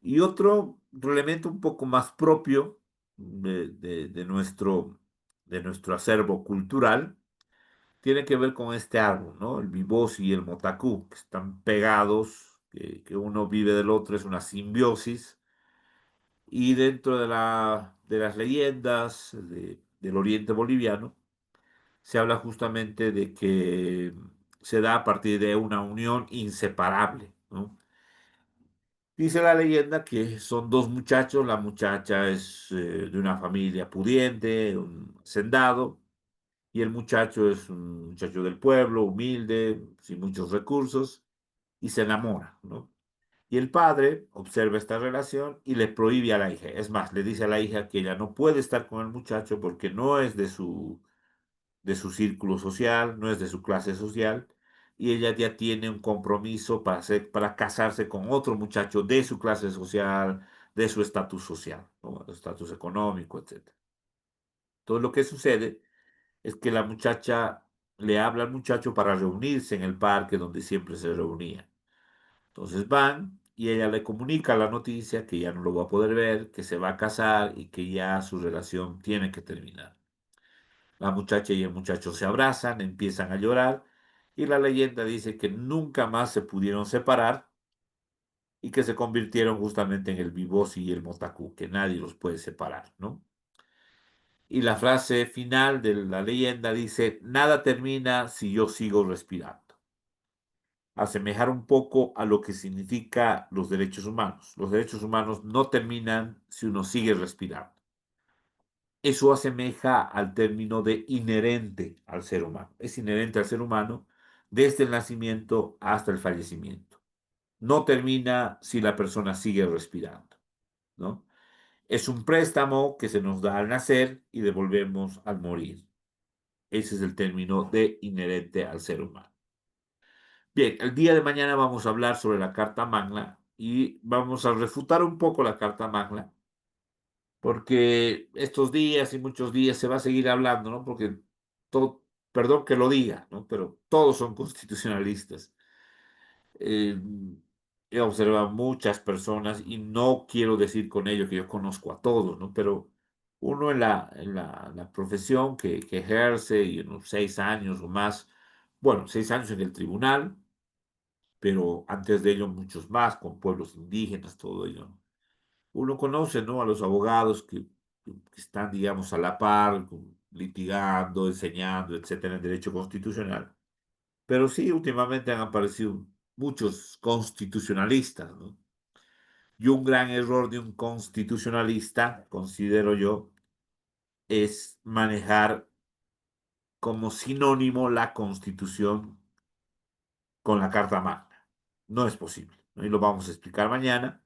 Y otro elemento un poco más propio de nuestro acervo cultural tiene que ver con este árbol, ¿no? El Bibosi y el Motacú, que están pegados, que uno vive del otro, es una simbiosis. Y dentro de las leyendas del oriente boliviano, se habla justamente de que se da a partir de una unión inseparable, ¿no? Dice la leyenda que son dos muchachos, la muchacha es de una familia pudiente, un hacendado, y el muchacho es un muchacho del pueblo, humilde, sin muchos recursos, y se enamora, ¿no? Y el padre observa esta relación y le prohíbe a la hija. Es más, le dice a la hija que ella no puede estar con el muchacho porque no es de su círculo social, no es de su clase social, y ella ya tiene un compromiso para casarse con otro muchacho de su clase social, de su estatus social, ¿no? Estatus económico, etc. Todo lo que sucede es que la muchacha le habla al muchacho para reunirse en el parque donde siempre se reunía. Entonces van y ella le comunica la noticia que ya no lo va a poder ver, que se va a casar y que ya su relación tiene que terminar. La muchacha y el muchacho se abrazan, empiezan a llorar y la leyenda dice que nunca más se pudieron separar y que se convirtieron justamente en el Bibosi y el Motacú, que nadie los puede separar, ¿no? Y la frase final de la leyenda dice, nada termina si yo sigo respirando. Asemejar un poco a lo que significa los derechos humanos. Los derechos humanos no terminan si uno sigue respirando. Eso asemeja al término de inherente al ser humano. Es inherente al ser humano desde el nacimiento hasta el fallecimiento. No termina si la persona sigue respirando, ¿no? Es un préstamo que se nos da al nacer y devolvemos al morir. Ese es el término de inherente al ser humano. Bien, el día de mañana vamos a hablar sobre la Carta Magna y vamos a refutar un poco la Carta Magna, porque estos días y muchos días se va a seguir hablando, ¿no? Porque todo, perdón que lo diga, ¿no? Pero todos son constitucionalistas. Eh, He observado muchas personas y no quiero decir con ello que yo conozco a todos, ¿no? Pero uno en la profesión que ejerce y unos 6 años o más, bueno, 6 años en el tribunal, pero antes de ello muchos más, con pueblos indígenas, todo ello, ¿no? Uno conoce, ¿no? A los abogados que están, digamos, a la par, litigando, enseñando, etcétera, en derecho constitucional. Pero sí, últimamente han aparecido muchos constitucionalistas, ¿no? Y un gran error de un constitucionalista, considero yo, es manejar como sinónimo la Constitución con la Carta Magna. No es posible, ¿no? Y lo vamos a explicar mañana.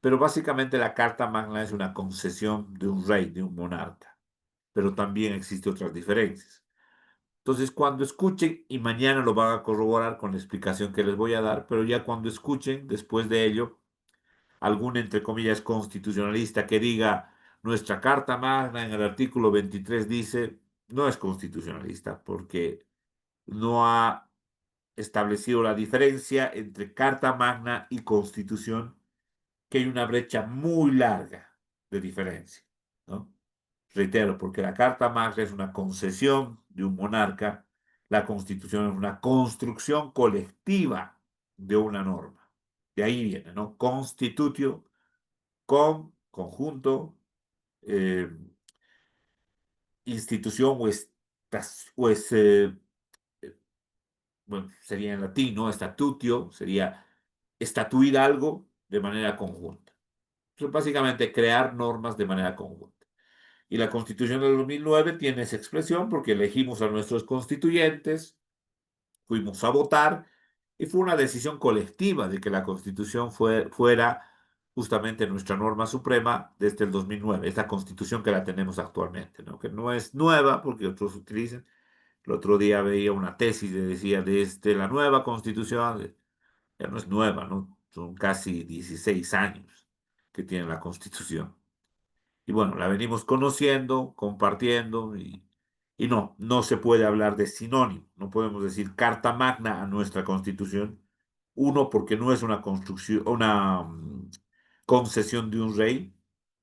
Pero básicamente la Carta Magna es una concesión de un rey, de un monarca. Pero también existen otras diferencias. Entonces, cuando escuchen, y mañana lo van a corroborar con la explicación que les voy a dar, pero ya cuando escuchen, después de ello, algún, entre comillas, constitucionalista que diga, nuestra Carta Magna en el artículo 23 dice, no es constitucionalista, porque no ha establecido la diferencia entre Carta Magna y Constitución, que hay una brecha muy larga de diferencia, ¿no? Reitero, porque la Carta Magna es una concesión de un monarca, la Constitución es una construcción colectiva de una norma. De ahí viene, ¿no? Constitutio, conjunto, eh, institución eh, bueno, sería en latín, ¿no? Estatutio, sería estatuir algo de manera conjunta. Entonces, básicamente, crear normas de manera conjunta. Y la Constitución del 2009 tiene esa expresión porque elegimos a nuestros constituyentes, fuimos a votar y fue una decisión colectiva de que la Constitución fuera justamente nuestra norma suprema desde el 2009, esta Constitución que la tenemos actualmente, ¿no? Que no es nueva porque otros utilizan. El otro día veía una tesis que decía desde la nueva Constitución, ya no es nueva, ¿no? Son casi 16 años que tiene la Constitución. Y bueno, la venimos conociendo, compartiendo y no, no se puede hablar de sinónimo. No podemos decir carta magna a nuestra constitución. Uno, porque no es una construcción, una concesión de un rey.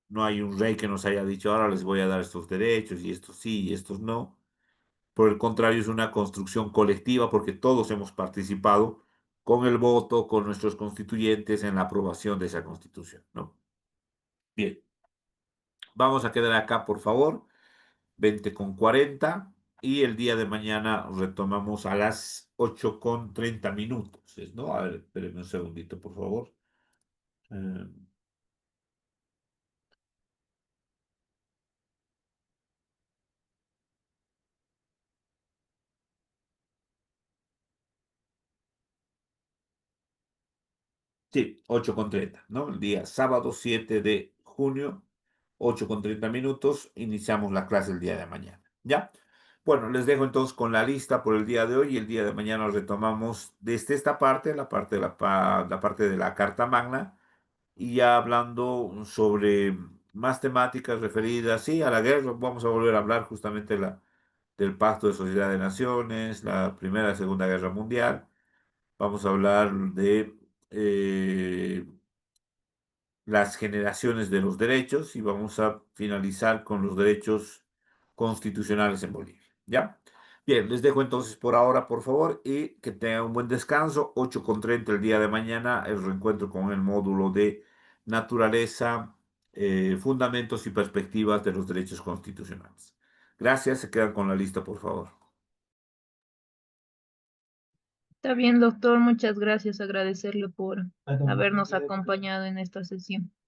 No hay un rey que nos haya dicho, ahora les voy a dar estos derechos y estos sí y estos no. Por el contrario, es una construcción colectiva porque todos hemos participado con el voto, con nuestros constituyentes en la aprobación de esa constitución, ¿no? Bien, vamos a quedar acá, por favor, 20:40 y el día de mañana retomamos a las 8:30, ¿no? A ver, espérenme un segundito, por favor. Eh, Sí, 8:30, ¿no? El día sábado 7 de junio, 8:30, iniciamos la clase el día de mañana, ¿ya? Bueno, les dejo entonces con la lista por el día de hoy y el día de mañana retomamos desde esta parte, la parte de la parte de la Carta Magna, y ya hablando sobre más temáticas referidas, sí, a la guerra, vamos a volver a hablar justamente del Pacto de Sociedad de Naciones, la Primera y Segunda Guerra Mundial, vamos a hablar de las generaciones de los derechos y vamos a finalizar con los derechos constitucionales en Bolivia. ¿Ya? Bien, les dejo entonces por ahora, por favor, y que tengan un buen descanso. 8:30 el día de mañana, el reencuentro con el módulo de naturaleza, fundamentos y perspectivas de los derechos constitucionales. Gracias, se quedan con la lista, por favor. Está bien, doctor, muchas gracias. Agradecerle por habernos acompañado en esta sesión.